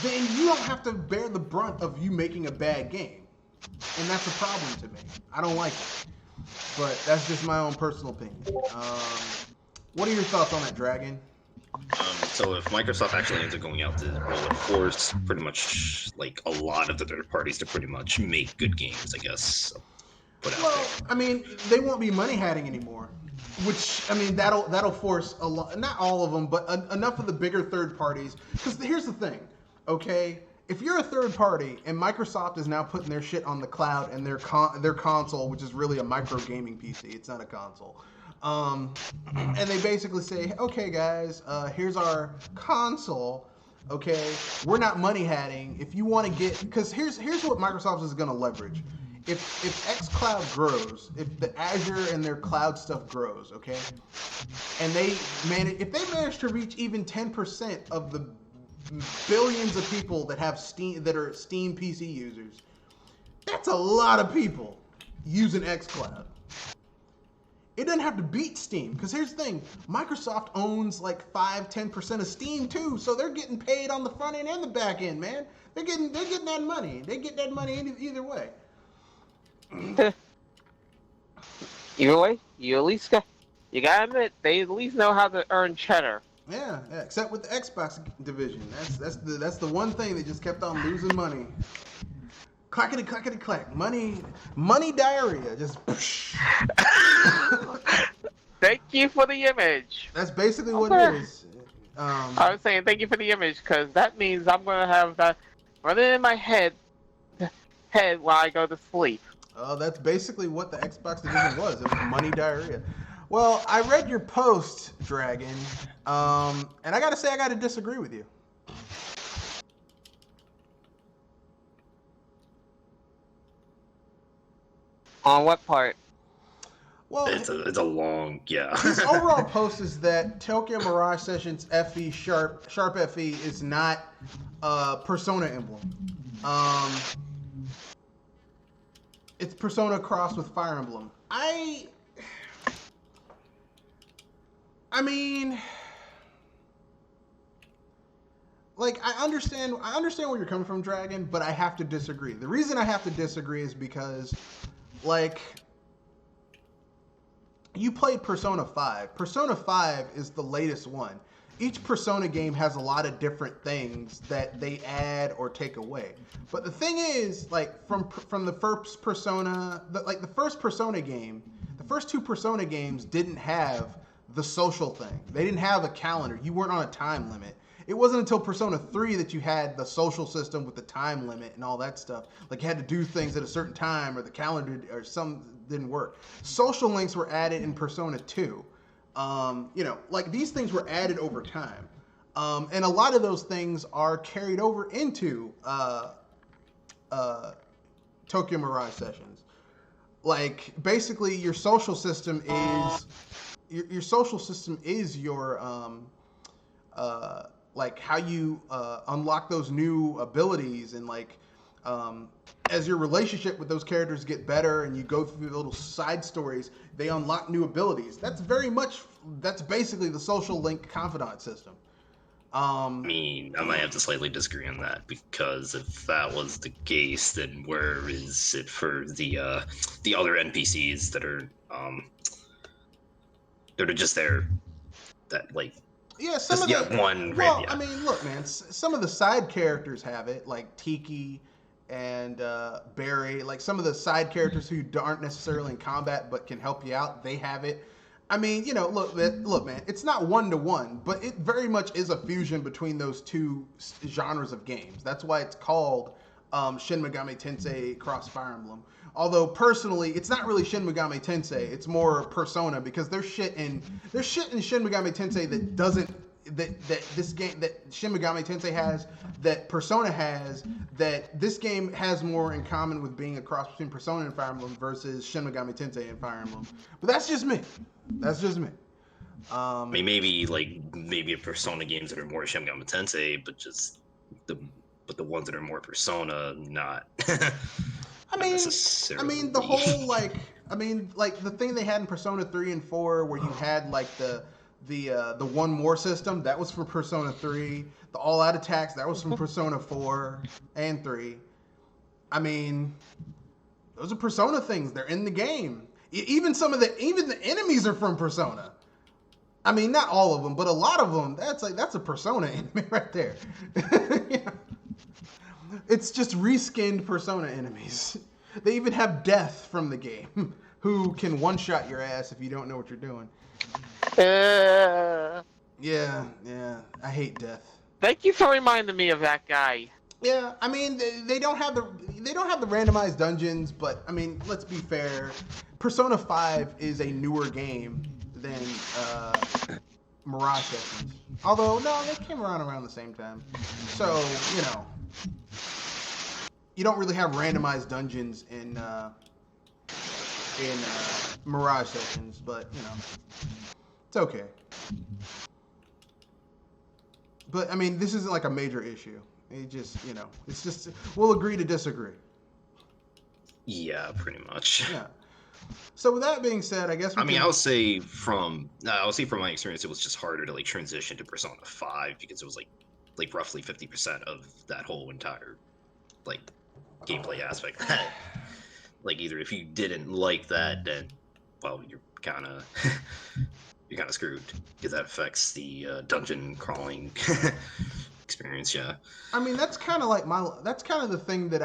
then you don't have to bear the brunt of you making a bad game. And that's a problem to me. I don't like it. But that's just my own personal opinion. What are your thoughts on that, Dragon? So if Microsoft actually ends up going out to force pretty much like a lot of the third parties to pretty much make good games, I guess. Well, I mean, they won't be money hatting anymore, which, I mean, that'll force a lot, not all of them, but enough of the bigger third parties. Because here's the thing, okay? If you're a third party and Microsoft is now putting their shit on the cloud and their console, which is really a micro gaming PC, it's not a console. And they basically say, okay, guys, here's our console. Okay, we're not money hatting. If you want to get, because here's what Microsoft is going to leverage. If xCloud grows, if the Azure and their cloud stuff grows, okay, and if they manage to reach even 10% of the billions of people that have Steam, that are Steam PC users, that's a lot of people using xCloud. It doesn't have to beat Steam, because here's the thing, Microsoft owns like 5-10% of Steam too, so they're getting paid on the front end and the back end, man. They're getting that money. They get that money either way. Either way, you gotta admit they at least know how to earn cheddar. Yeah, except with the Xbox division. That's the one thing that just kept on losing money. Clackety clackety clack. Money diarrhea. Just. Thank you for the image. That's basically what it is. I was saying thank you for the image because that means I'm gonna have that running in my head while I go to sleep. That's basically what the Xbox division was. It was money diarrhea. Well, I read your post, Dragon, and I gotta say I gotta disagree with you. On what part? Well, It's a long, yeah. his overall post is that Tokyo Mirage Sessions FE Sharp FE is not Persona Emblem. It's Persona crossed with Fire Emblem. I mean, like, I understand where you're coming from, Dragon, but I have to disagree. The reason I have to disagree is because, like, you played Persona 5. Persona 5 is the latest one. Each Persona game has a lot of different things that they add or take away. But the thing is, like, from the first Persona, the first Persona game, the first two Persona games didn't have the social thing. They didn't have a calendar. You weren't on a time limit. It wasn't until Persona 3 that you had the social system with the time limit and all that stuff. Like, you had to do things at a certain time, or the calendar or some didn't work. Social links were added in Persona 2. Like, these things were added over time. And a lot of those things are carried over into Tokyo Mirage Sessions. Like, basically, your social system is your like how you unlock those new abilities, and like as your relationship with those characters get better and you go through the little side stories, they unlock new abilities. That's basically the social link confidant system. I mean, I might have to slightly disagree on that, because if that was the case, then where is it for the other NPCs that are just there, that like some of the one. Well, yeah. I mean, look, man, some of the side characters have it, like Tiki and Barry. Like, some of the side characters who aren't necessarily in combat but can help you out, they have it. I mean, look, man, it's not 1-to-1, but it very much is a fusion between those two genres of games. That's why it's called Shin Megami Tensei Cross Fire Emblem. Although personally, it's not really Shin Megami Tensei. It's more Persona, because there's shit in Shin Megami Tensei that doesn't that Shin Megami Tensei has, that Persona has, that this game has more in common with being a cross between Persona and Fire Emblem versus Shin Megami Tensei and Fire Emblem. But that's just me. I mean, maybe a Persona games that are more Shin Megami Tensei, but the ones that are more Persona, not. I mean, the whole the thing they had in Persona 3 and 4, where you had like the one more system, that was from Persona 3. The all out attacks, that was from Persona 4 and 3. I mean, those are Persona things. They're in the game. Even the enemies are from Persona. I mean, not all of them, but a lot of them. That's a Persona enemy right there. Yeah. It's just reskinned Persona enemies. They even have Death from the game, who can one-shot your ass if you don't know what you're doing. Yeah, I hate Death. Thank you for reminding me of that guy. Yeah, I mean, they don't have the randomized dungeons, but I mean, let's be fair. Persona 5 is a newer game than Mirage Sessions. Although, no, they came around the same time. So, you don't really have randomized dungeons in Mirage Sessions, but, it's okay. But, I mean, this isn't like a major issue. It just, it's just, we'll agree to disagree. Yeah, pretty much. Yeah. So with that being said, I guess I'll say from my experience, it was just harder to like transition to Persona 5 because it was like roughly 50% of that whole entire like gameplay aspect. That like either if you didn't like that, then well you're kind of screwed because that affects the dungeon crawling experience. Yeah. I mean that's kind of the thing that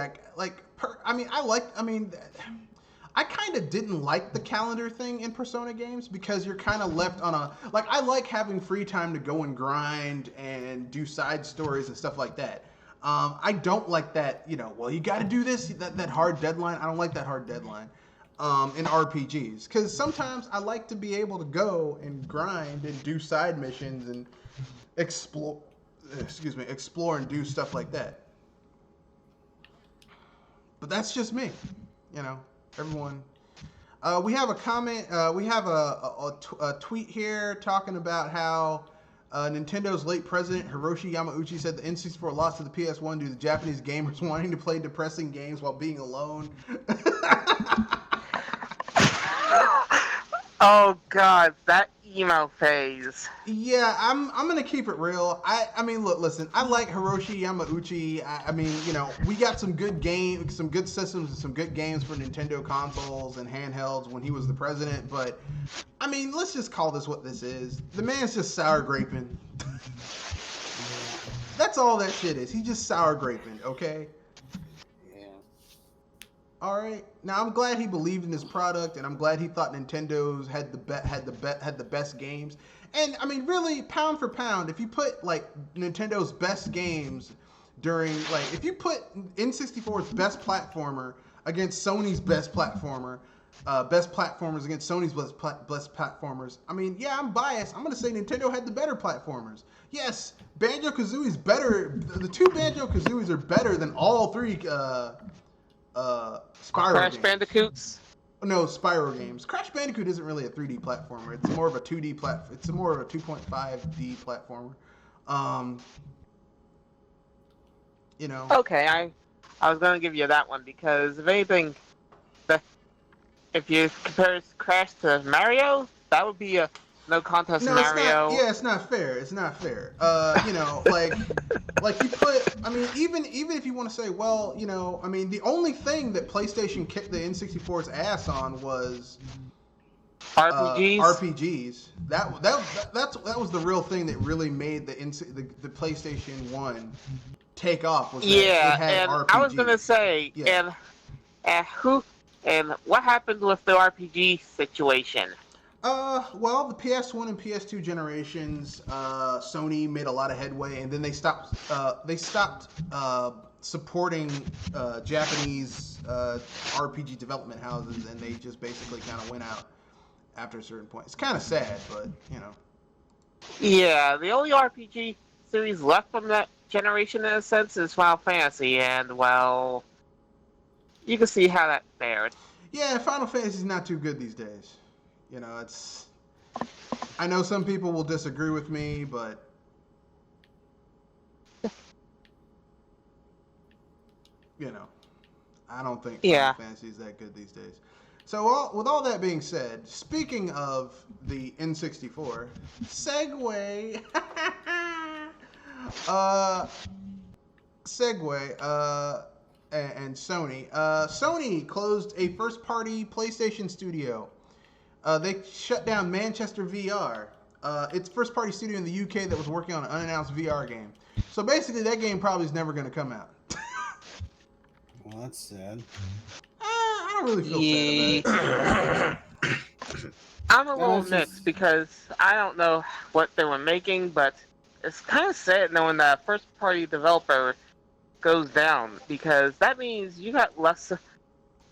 I kind of didn't like the calendar thing in Persona games because you're kind of left on a... Like, I like having free time to go and grind and do side stories and stuff like that. I don't like that, well, you got to do this, that hard deadline. I don't like that hard deadline in RPGs. Because sometimes I like to be able to go and grind and do side missions and explore and do stuff like that. But that's just me, Everyone, we have a comment. We have a tweet here talking about how Nintendo's late president Hiroshi Yamauchi said the N64 lost to the PS1 due to Japanese gamers wanting to play depressing games while being alone. Oh God, that emo phase. Yeah, I'm gonna keep it real. I mean, listen. I like Hiroshi Yamauchi. I mean, we got some good games, some good systems, and some good games for Nintendo consoles and handhelds when he was the president. But I mean, let's just call this what this is. The man's just sour graping. That's all that shit is. He's just sour graping. Okay. All right. Now I'm glad he believed in his product, and I'm glad he thought Nintendo's had the best games. And I mean, really, pound for pound, if you put like Nintendo's best games during if you put N64's best platformer against Sony's best platformer, best platformers against Sony's best platformers. I mean, yeah, I'm biased. I'm gonna say Nintendo had the better platformers. Yes, Banjo-Kazooie's better. The two Banjo-Kazooies are better than all three. Spyro Crash games. Bandicoots? No, Spyro games. Crash Bandicoot isn't really a 3D platformer. It's more of a 2D platform. It's more of a 2.5D platformer. Okay, I was gonna give you that one because if anything, if you compare Crash to Mario, that would be a no contest Mario. It's not fair. It's not fair. Like you put. I mean, even if you want to say, well, I mean, the only thing that PlayStation kicked the N64's ass on was RPGs. That was the real thing that really made the PlayStation 1 take off. Was that it had RPGs. I was gonna say, and what happened with the RPG situation? Well, the PS1 and PS2 generations, Sony made a lot of headway, and then they stopped supporting Japanese RPG development houses, and they just basically kind of went out after a certain point. It's kind of sad, but Yeah, the only RPG series left from that generation, in a sense, is Final Fantasy, and well, you can see how that fared. Yeah, Final Fantasy's not too good these days. It's... I know some people will disagree with me, but... I don't think Final Fantasy is that good these days. So, with all that being said, speaking of the N64, segue... and Sony. Sony closed a first-party PlayStation studio. They shut down Manchester VR. It's first-party studio in the UK that was working on an unannounced VR game. So basically, that game probably is never going to come out. Well, that's sad. I don't really feel sad about it. I'm a little mixed because I don't know what they were making, but it's kind of sad knowing that a first-party developer goes down because that means you got less of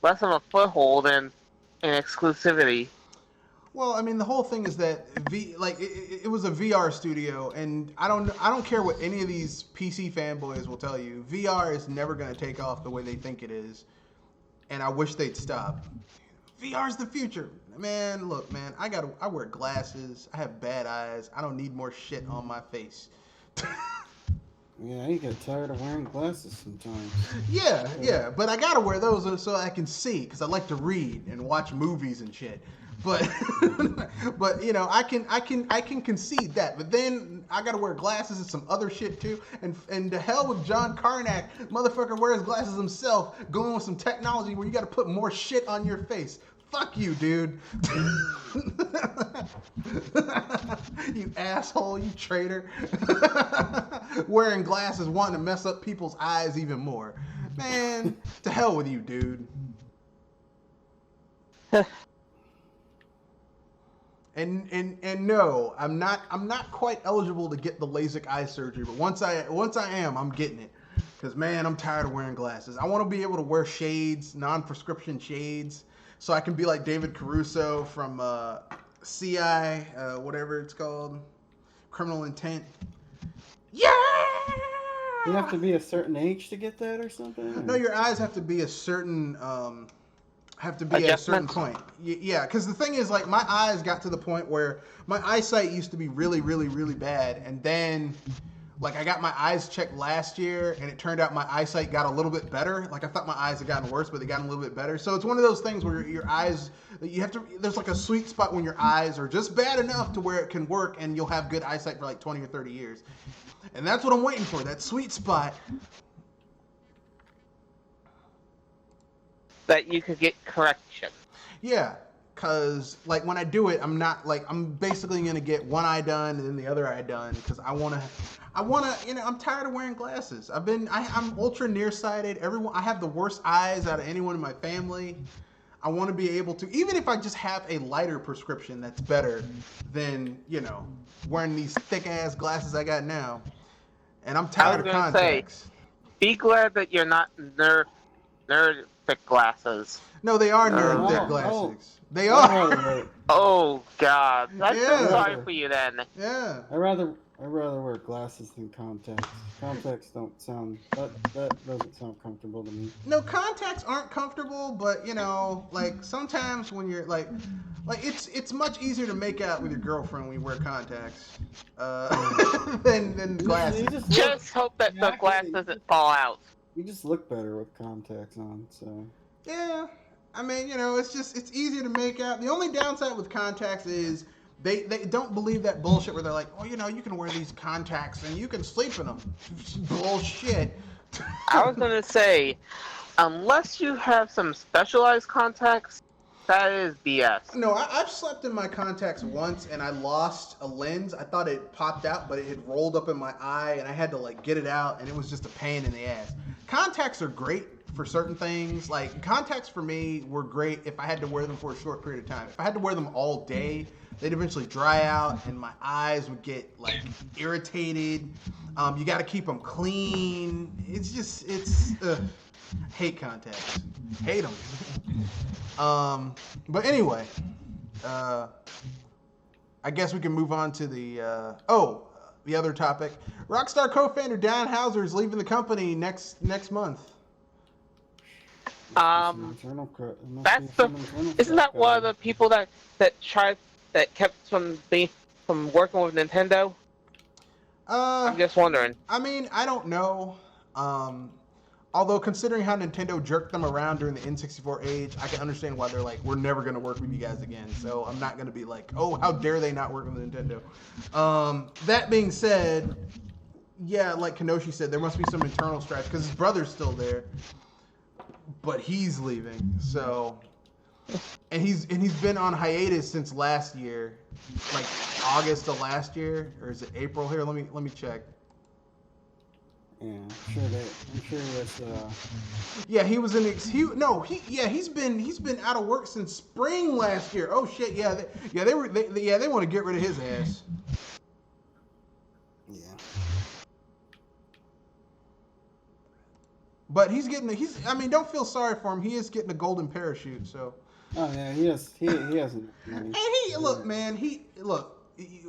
a foothold in exclusivity. Well, I mean, the whole thing is that it was a VR studio, and I don't care what any of these PC fanboys will tell you. VR is never going to take off the way they think it is, and I wish they'd stop. VR's the future, man. Look, man, I wear glasses. I have bad eyes. I don't need more shit on my face. Yeah, you get tired of wearing glasses sometimes. Yeah, but I gotta wear those so I can see, because I like to read and watch movies and shit. But but you know, I can concede that. But then I gotta wear glasses and some other shit too. And to hell with John Carnac, motherfucker wears glasses himself, going with some technology where you gotta put more shit on your face. Fuck you, dude. You asshole, you traitor. Wearing glasses wanting to mess up people's eyes even more. Man, to hell with you, dude. And no, I'm not quite eligible to get the LASIK eye surgery, but once I am, I'm getting it. Cause man, I'm tired of wearing glasses. I want to be able to wear shades, non-prescription shades, so I can be like David Caruso from CI, whatever it's called, Criminal Intent. Yeah. You have to be a certain age to get that or something? No, your eyes have to be a certain at a certain point. Yeah, because the thing is, like, my eyes got to the point where my eyesight used to be really, really, really bad, and then, like, I got my eyes checked last year, and it turned out my eyesight got a little bit better. Like, I thought my eyes had gotten worse, but they got a little bit better. So it's one of those things where your eyes, there's like a sweet spot when your eyes are just bad enough to where it can work, and you'll have good eyesight for like 20 or 30 years. And that's what I'm waiting for, that sweet spot. That you could get correction. Yeah, because, like, when I do it, I'm basically going to get one eye done and then the other eye done, because I want to, you know, I'm tired of wearing glasses. I'm ultra nearsighted. I have the worst eyes out of anyone in my family. I want to be able to, even if I just have a lighter prescription that's better than, you know, wearing these thick-ass glasses I got now. And I'm tired of contacts. Be glad that you're not nerd thick glasses. No, they are nerd thick glasses. They are. Oh God, I'm so sorry for you then. Yeah. I rather wear glasses than contacts. Contacts don't sound that doesn't sound comfortable to me. No, contacts aren't comfortable, but you know, like sometimes when you're like it's much easier to make out with your girlfriend when you wear contacts than glasses. Just hope that the glass doesn't fall out. You just look better with contacts on, so. Yeah, I mean, you know, it's easier to make out. The only downside with contacts is they don't believe that bullshit where they're like, oh, you know, you can wear these contacts and you can sleep in them. Bullshit. I was gonna say, unless you have some specialized contacts, that is BS. No, I've slept in my contacts once and I lost a lens. I thought it popped out, but it had rolled up in my eye and I had to like get it out, and it was just a pain in the ass. Contacts are great for certain things. Like, contacts for me were great if I had to wear them for a short period of time. If I had to wear them all day, they'd eventually dry out and my eyes would get like irritated. You got to keep them clean. Hate contacts. Hate them. But anyway, I guess we can move on to the other topic. Rockstar co-founder Dan Houser is leaving the company next month. Isn't that one of the people that kept from working with Nintendo? I'm just wondering. I mean, I don't know. Although, considering how Nintendo jerked them around during the N64 age, I can understand why they're like, we're never going to work with you guys again. So I'm not going to be like, oh, how dare they not work with Nintendo. That being said, yeah, like Kenoshi said, there must be some internal strife because his brother's still there, but he's leaving. So, and he's been on hiatus since last year, like August of last year, or is it April? Here, let me check. Yeah, I'm sure that's. Yeah, he was he's been out of work since spring last year. Oh shit, they want to get rid of his ass. Yeah. But I mean, don't feel sorry for him. He is getting a golden parachute, so Oh yeah, he has enough money. And look, man,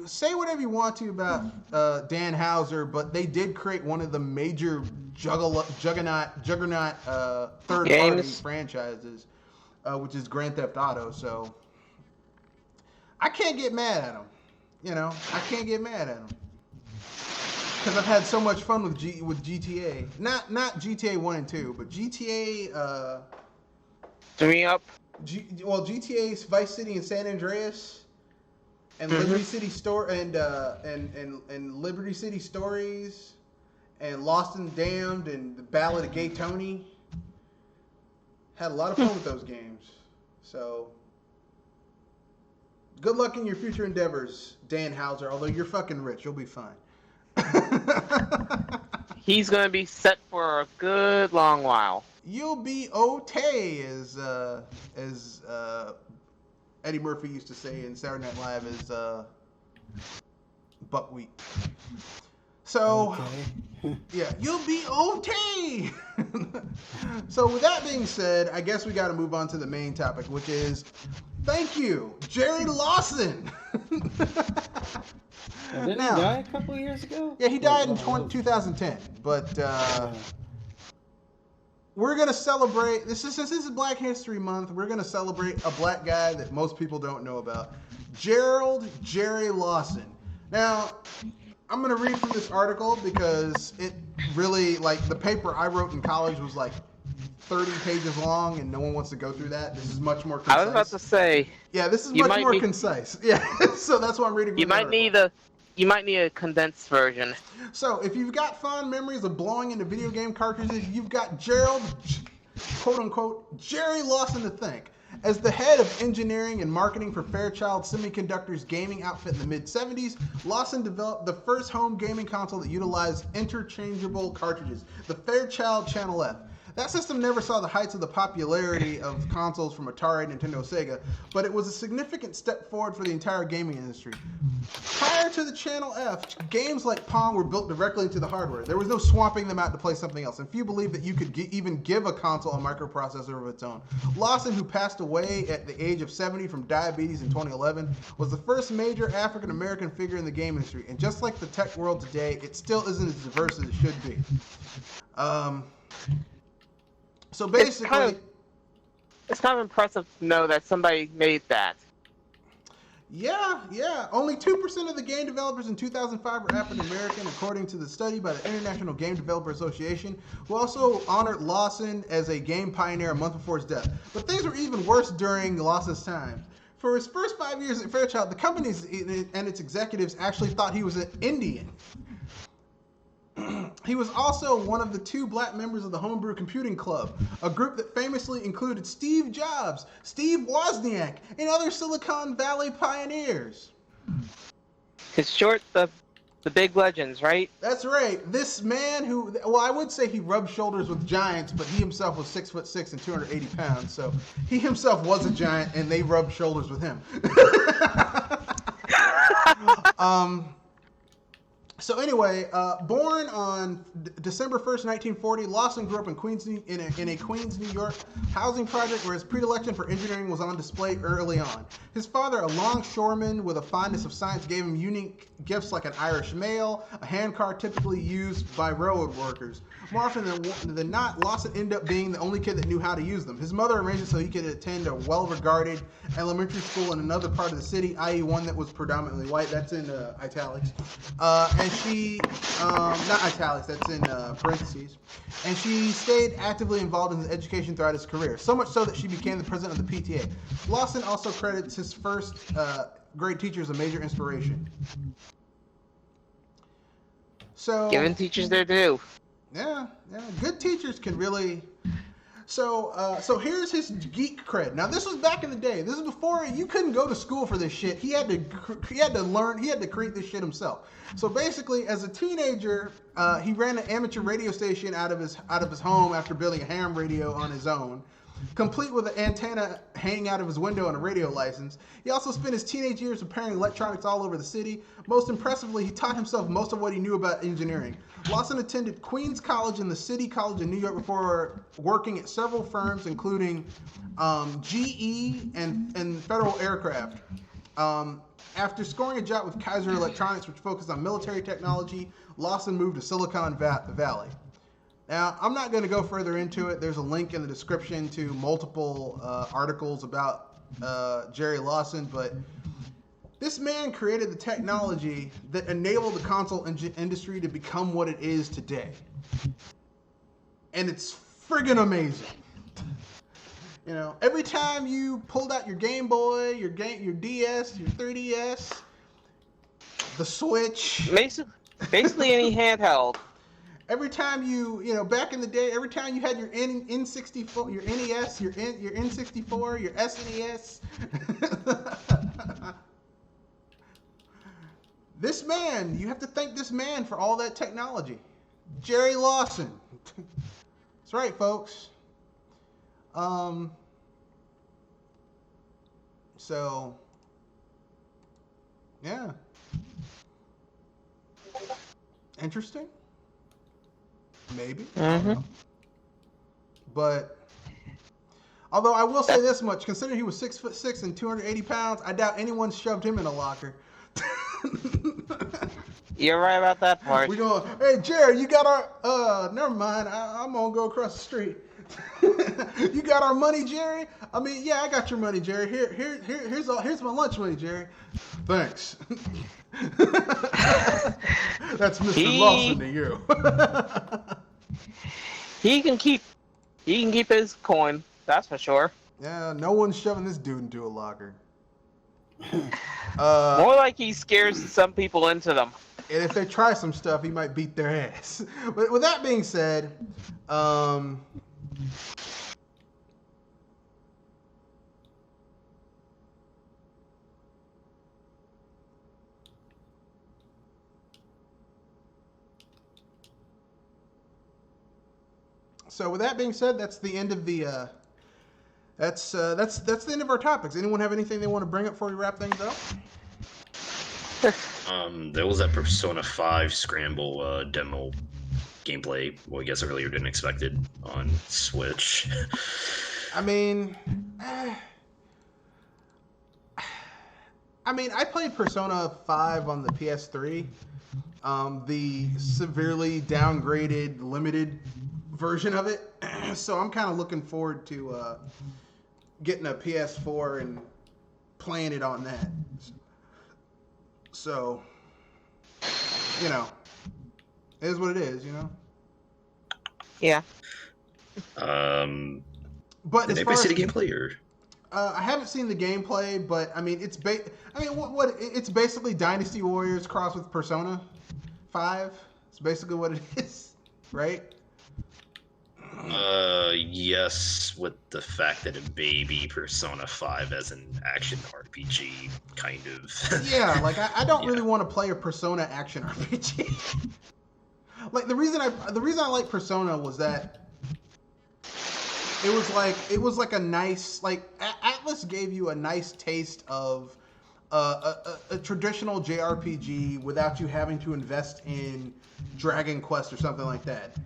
say whatever you want to about Dan Houser, but they did create one of the major juggernaut third-party Games. franchises, which is Grand Theft Auto. So I can't get mad at him. You know, I can't get mad at him because I've had so much fun with GTA. Not GTA 1 and 2, but GTA. 3 up. GTA's Vice City and San Andreas, and Liberty City and Liberty City Stories, and Lost and Damned, and the Ballad of Gay Tony. Had a lot of fun with those games. So, good luck in your future endeavors, Dan Houser. Although you're fucking rich, you'll be fine. He's gonna be set for a good long while. You'll be okay, as Eddie Murphy used to say in Saturday Night Live, as buckwheat. So, Okay. yeah, you'll be okay. So, with that being said, I guess we got to move on to the main topic, which is, thank you, Jerry Lawson. Didn't he die a couple of years ago? Yeah, he died in 2010, but we're going to celebrate, since this is Black History Month, we're going to celebrate a black guy that most people don't know about, Jerry Lawson. Now, I'm going to read from this article because it really, like, the paper I wrote in college was like 30 pages long, and no one wants to go through that. This is much more concise. I was about to say. Yeah, this is much more concise. Yeah, so that's why I'm reading from the article. You might need a condensed version. So, if you've got fond memories of blowing into video game cartridges, you've got Gerald, quote-unquote, Jerry Lawson to thank. As the head of engineering and marketing for Fairchild Semiconductor's gaming outfit in the mid-'70s, Lawson developed the first home gaming console that utilized interchangeable cartridges, the Fairchild Channel F. That system never saw the heights of the popularity of consoles from Atari, Nintendo, Sega, but it was a significant step forward for the entire gaming industry. Prior to the Channel F, games like Pong were built directly into the hardware. There was no swapping them out to play something else, and few believed that you could even give a console a microprocessor of its own. Lawson, who passed away at the age of 70 from diabetes in 2011, was the first major African-American figure in the game industry, and just like the tech world today, it still isn't as diverse as it should be. So basically, it's kind of impressive to know that somebody made that. Yeah. Only 2% of the game developers in 2005 were African American, according to the study by the International Game Developer Association, who also honored Lawson as a game pioneer a month before his death. But things were even worse during Lawson's time. For his first 5 years at Fairchild, the company and its executives actually thought he was an Indian. He was also one of the 2 black members of the Homebrew Computing Club, a group that famously included Steve Jobs, Steve Wozniak, and other Silicon Valley pioneers. It's short, the big legends, right? That's right. This man who, well, I would say he rubbed shoulders with giants, but he himself was 6'6" and 280 pounds, so he himself was a giant, and they rubbed shoulders with him. So anyway, born on December 1st, 1940, Lawson grew up in a Queens, New York housing project where his predilection for engineering was on display early on. His father, a longshoreman with a fondness of science, gave him unique gifts like an Irish mail, a handcar typically used by railroad workers. More often than not, Lawson ended up being the only kid that knew how to use them. His mother arranged it so he could attend a well-regarded elementary school in another part of the city, i.e. one that was predominantly white. That's in italics. And she, not italics, that's in parentheses. And she stayed actively involved in his education throughout his career, so much so that she became the president of the PTA. Lawson also credits his first grade teacher as a major inspiration. So Giving teachers their due. Yeah, good teachers can really. So here's his geek cred. Now this was back in the day. This is before you couldn't go to school for this shit. He had to learn. He had to create this shit himself. So basically, as a teenager, he ran an amateur radio station out of his home after building a ham radio on his own. complete with an antenna hanging out of his window and a radio license. He also spent his teenage years repairing electronics all over the city. Most impressively, he taught himself most of what he knew about engineering. Lawson attended Queens College and the City College in New York before working at several firms, including GE and Federal Aircraft. After scoring a job with Kaiser Electronics, which focused on military technology, Lawson moved to Silicon Valley. Now, I'm not going to go further into it. There's a link in the description to multiple articles about Jerry Lawson, but this man created the technology that enabled the console industry to become what it is today. And it's friggin' amazing. You know, every time you pulled out your Game Boy, your DS, your 3DS, the Switch, basically any handheld. every time you know, back in the day, every time you had your N64, your NES, your N64, your SNES. This man, you have to thank this man for all that technology. Jerry Lawson. That's right, folks. So, yeah. Interesting? Maybe. I don't know. But, although I will say this much, considering he was 6'6" and 280 pounds, I doubt anyone shoved him in a locker. You're right about that part. We going, hey Jerry, you got our never mind, I'm gonna go across the street. You got our money, Jerry? I mean, yeah, I got your money, Jerry. Here's my lunch money, Jerry. Thanks. That's Mr. Lawson to you. He can keep his coin, that's for sure. Yeah, no one's shoving this dude into a locker. More like he scares some people into them. And if they try some stuff, he might beat their ass. But with that being said, so with that being said, that's the end of the that's the end of our topics. Anyone have anything they want to bring up before we wrap things up? There was that Persona 5 Scramble demo gameplay. Well, I guess earlier than expected on Switch. I mean, I played Persona 5 on the PS3, the severely downgraded, limited version of it. So I'm kind of looking forward to getting a PS4 and playing it on that. So, you know, it is what it is, you know? Yeah. But did anybody see the gameplay, or? I haven't seen the gameplay, but I mean, it's basically Dynasty Warriors crossed with Persona 5. It's basically what it is, right? Yes, with the fact that it may be Persona 5 as an action RPG, kind of. Yeah, like I don't really want to play a Persona action RPG. Like the reason I like Persona was that it was like a nice, like Atlas gave you a nice taste of a traditional JRPG without you having to invest in Dragon Quest or something like that.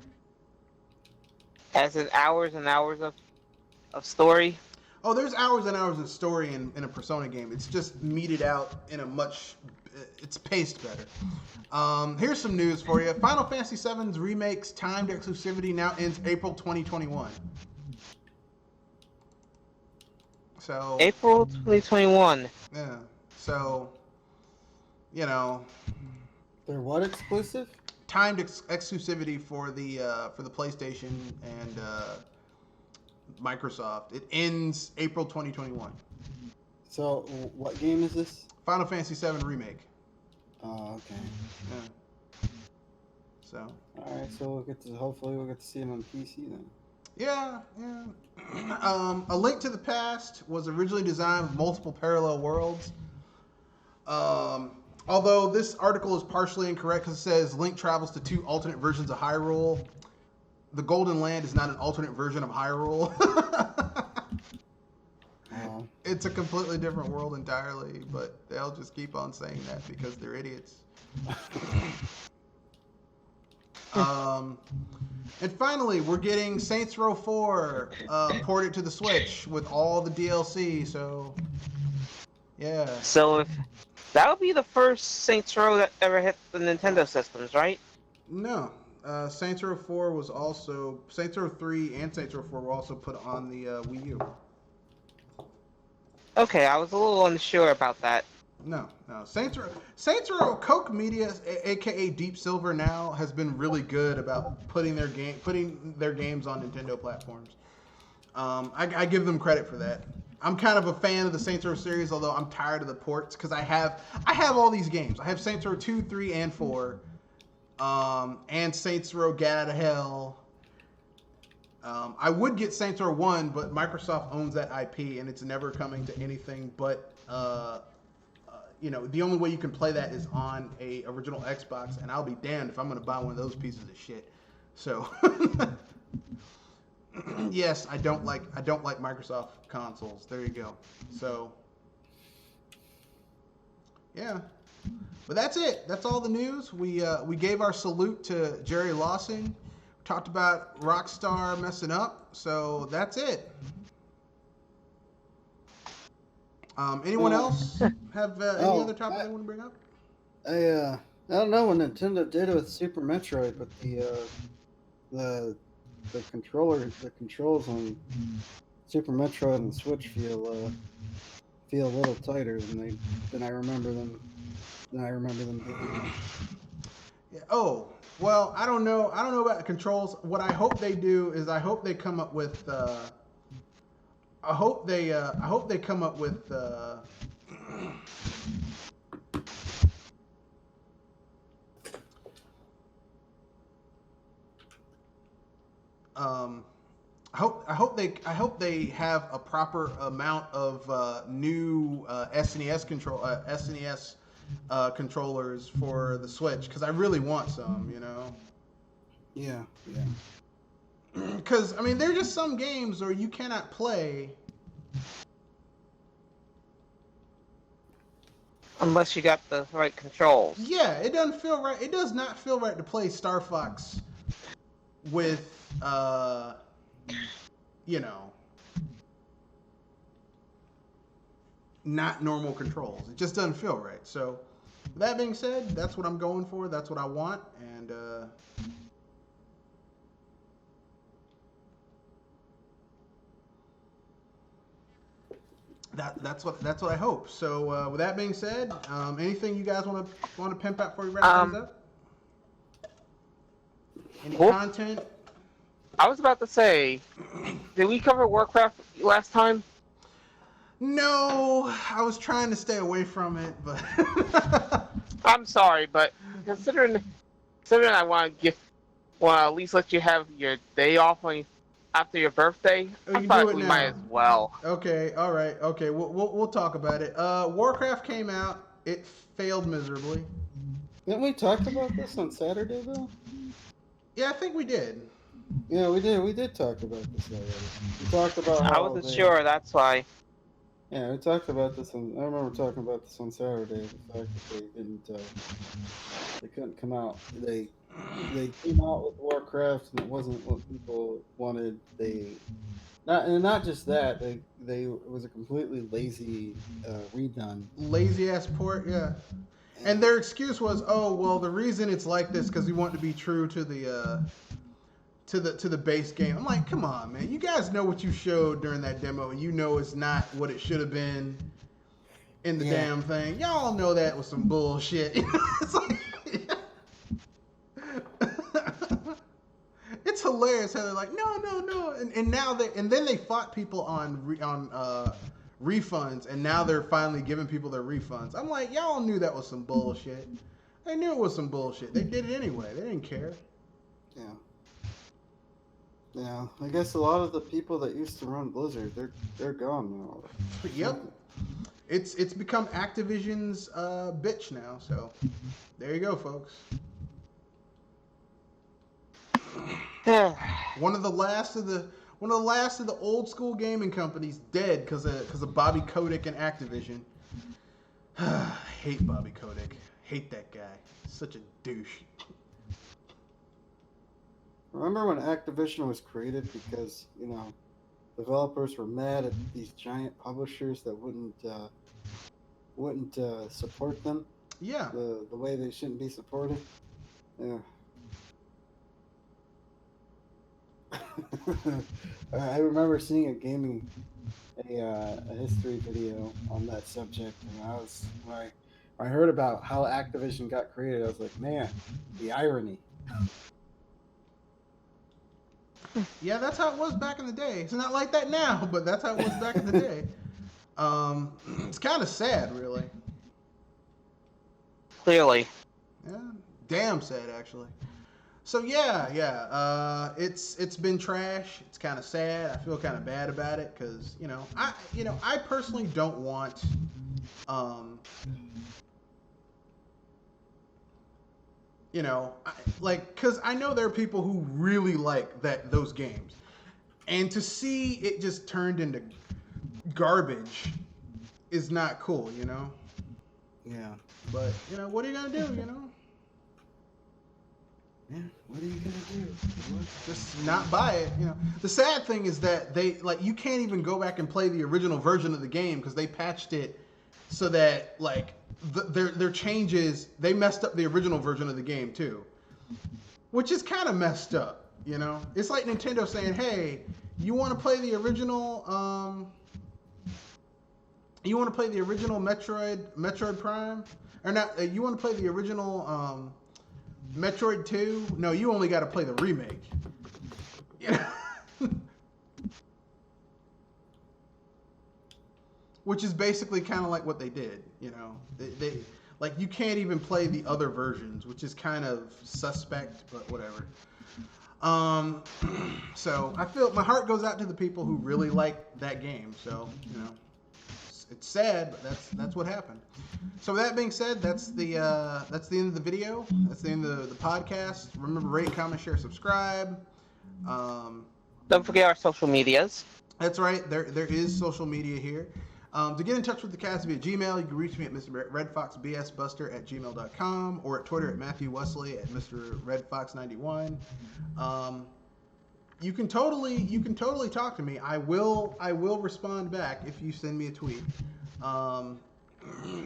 As in hours and hours of story. Oh, there's hours and hours of story in a Persona game. It's just meted out in it's paced better. Here's some news for you. Final Fantasy VII's remake's timed exclusivity now ends April 2021. So April 2021. Yeah. So, you know, They're what exclusive? timed exclusivity for the PlayStation and Microsoft. It ends April 2021. So, what game is this? Final Fantasy VII Remake. Oh, okay. Yeah. So. All right, so hopefully we'll get to see him on PC then. Yeah. A Link to the Past was originally designed with multiple parallel worlds. Although this article is partially incorrect because it says Link travels to 2 alternate versions of Hyrule. The Golden Land is not an alternate version of Hyrule. It's a completely different world entirely, but they'll just keep on saying that because they're idiots. And finally, we're getting Saints Row 4 ported to the Switch with all the DLC. So, yeah. So if that would be the first Saints Row that ever hit the Nintendo systems, right? No. Saints Row 4 was also Saints Row 3 and Saints Row 4 were also put on the Wii U. Okay, I was a little unsure about that. No. Saints Row, Koch Media, aka Deep Silver, now has been really good about putting their games on Nintendo platforms. I give them credit for that. I'm kind of a fan of the Saints Row series, although I'm tired of the ports because I have all these games. I have Saints Row 2, 3, and 4, and Saints Row Get Out of Hell. I would get Saints Row 1, but Microsoft owns that IP, and it's never coming to anything but. The only way you can play that is on a original Xbox, and I'll be damned if I'm going to buy one of those pieces of shit. So, yes, I don't like Microsoft consoles. There you go. So, yeah, but that's it. That's all the news. We gave our salute to Jerry Lawson. Talked about Rockstar messing up. So that's it. Anyone else have any other topic they want to bring up? I don't know what Nintendo did with Super Metroid, but the controls on Super Metroid and Switch feel a little tighter than I remember them. Being. Yeah, oh, well, I don't know about the controls. What I hope they do is I hope they come up with. I hope they come up with. I hope they have a proper amount of new SNES controllers for the Switch because I really want some, Yeah. Because, I mean, there are just some games where you cannot play Unless you got the right controls. Yeah, it doesn't feel right. It does not feel right to play Star Fox with, not normal controls. It just doesn't feel right. So, that being said, that's what I'm going for. That's what I want. And, That's what I hope. So with that being said, anything you guys want to pimp out before we wrap things up? Any content? I was about to say, did we cover Warcraft last time? No, I was trying to stay away from it, but I'm sorry, but considering I want to at least let you have your day off after your birthday, I thought we might as well. Okay, all right, okay, we'll talk about it. Warcraft came out. It failed miserably. Didn't we talk about this on Saturday, though? Yeah, I think we did. Yeah, we did. We did talk about this already. We talked about how I wasn't sure, that's why. Yeah, we talked about this I remember talking about this on Saturday. The fact that they couldn't come out. They came out with Warcraft and it wasn't what people wanted. Not just that. It was a completely lazy redone. Lazy ass port, yeah. And their excuse was, oh well, the reason it's like this because we want to be true to the base game. I'm like, come on, man. You guys know what you showed during that demo, and you know it's not what it should have been in the damn thing. Y'all know that was some bullshit. It's like, it's hilarious how they're like, no, and now then they fought people on refunds, and now they're finally giving people their refunds. I'm like, y'all knew that was some bullshit. They knew it was some bullshit. They did it anyway. They didn't care. Yeah. Yeah, I guess a lot of the people that used to run Blizzard, they're gone now. Yep. It's become Activision's bitch now, so there you go, folks. One of the last of One of the last of the old school gaming companies dead because of Bobby Kotick and Activision. I hate Bobby Kotick. Hate that guy. Such a douche. Remember when Activision was created because, developers were mad at these giant publishers that wouldn't support them Yeah. the way they shouldn't be supported? Yeah. I remember seeing a history video on that subject, and when I heard about how Activision got created, I was like, man, the irony. Yeah, that's how it was back in the day. It's not like that now, but that's how it was back in the day. It's kind of sad, really. Clearly. Yeah, damn sad, actually. So yeah. It's been trash. It's kind of sad. I feel kind of bad about it because I personally don't want because I know there are people who really like those games, and to see it just turned into garbage is not cool, Yeah. But what are you gonna do, Yeah, what are you gonna do? Just not buy it, The sad thing is that you can't even go back and play the original version of the game because they patched it so that their changes, they messed up the original version of the game too, which is kind of messed up. It's like Nintendo saying, "Hey, you want to play the original? You want to play the original Metroid Prime, or not? You want to play the original Metroid 2? No, you only got to play the remake." Which is basically kind of like what they did, They you can't even play the other versions, which is kind of suspect, but whatever. So I feel my heart goes out to the people who really like that game. So it's sad, but that's what happened. So with that being said, that's the end of the video. That's the end of the podcast. Remember, rate, comment, share, subscribe. Don't forget our social medias. That's right. There is social media here. To get in touch with the cast via Gmail, you can reach me at Mr. RedFoxBSBuster@gmail.com or at Twitter at Matthew Wesley at Mr. RedFox91. You can totally talk to me. I will respond back if you send me a tweet.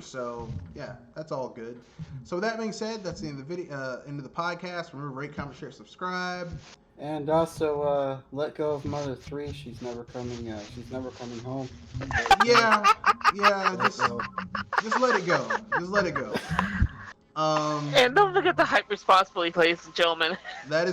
So yeah, that's all good. So with that being said, that's the end of the video, end of the podcast. Remember, rate, comment, share, subscribe. And also, let go of Mother 3. She's never coming home. Yeah. Just let it go. Just let it go. And don't forget to hype responsibly, ladies and gentlemen. That is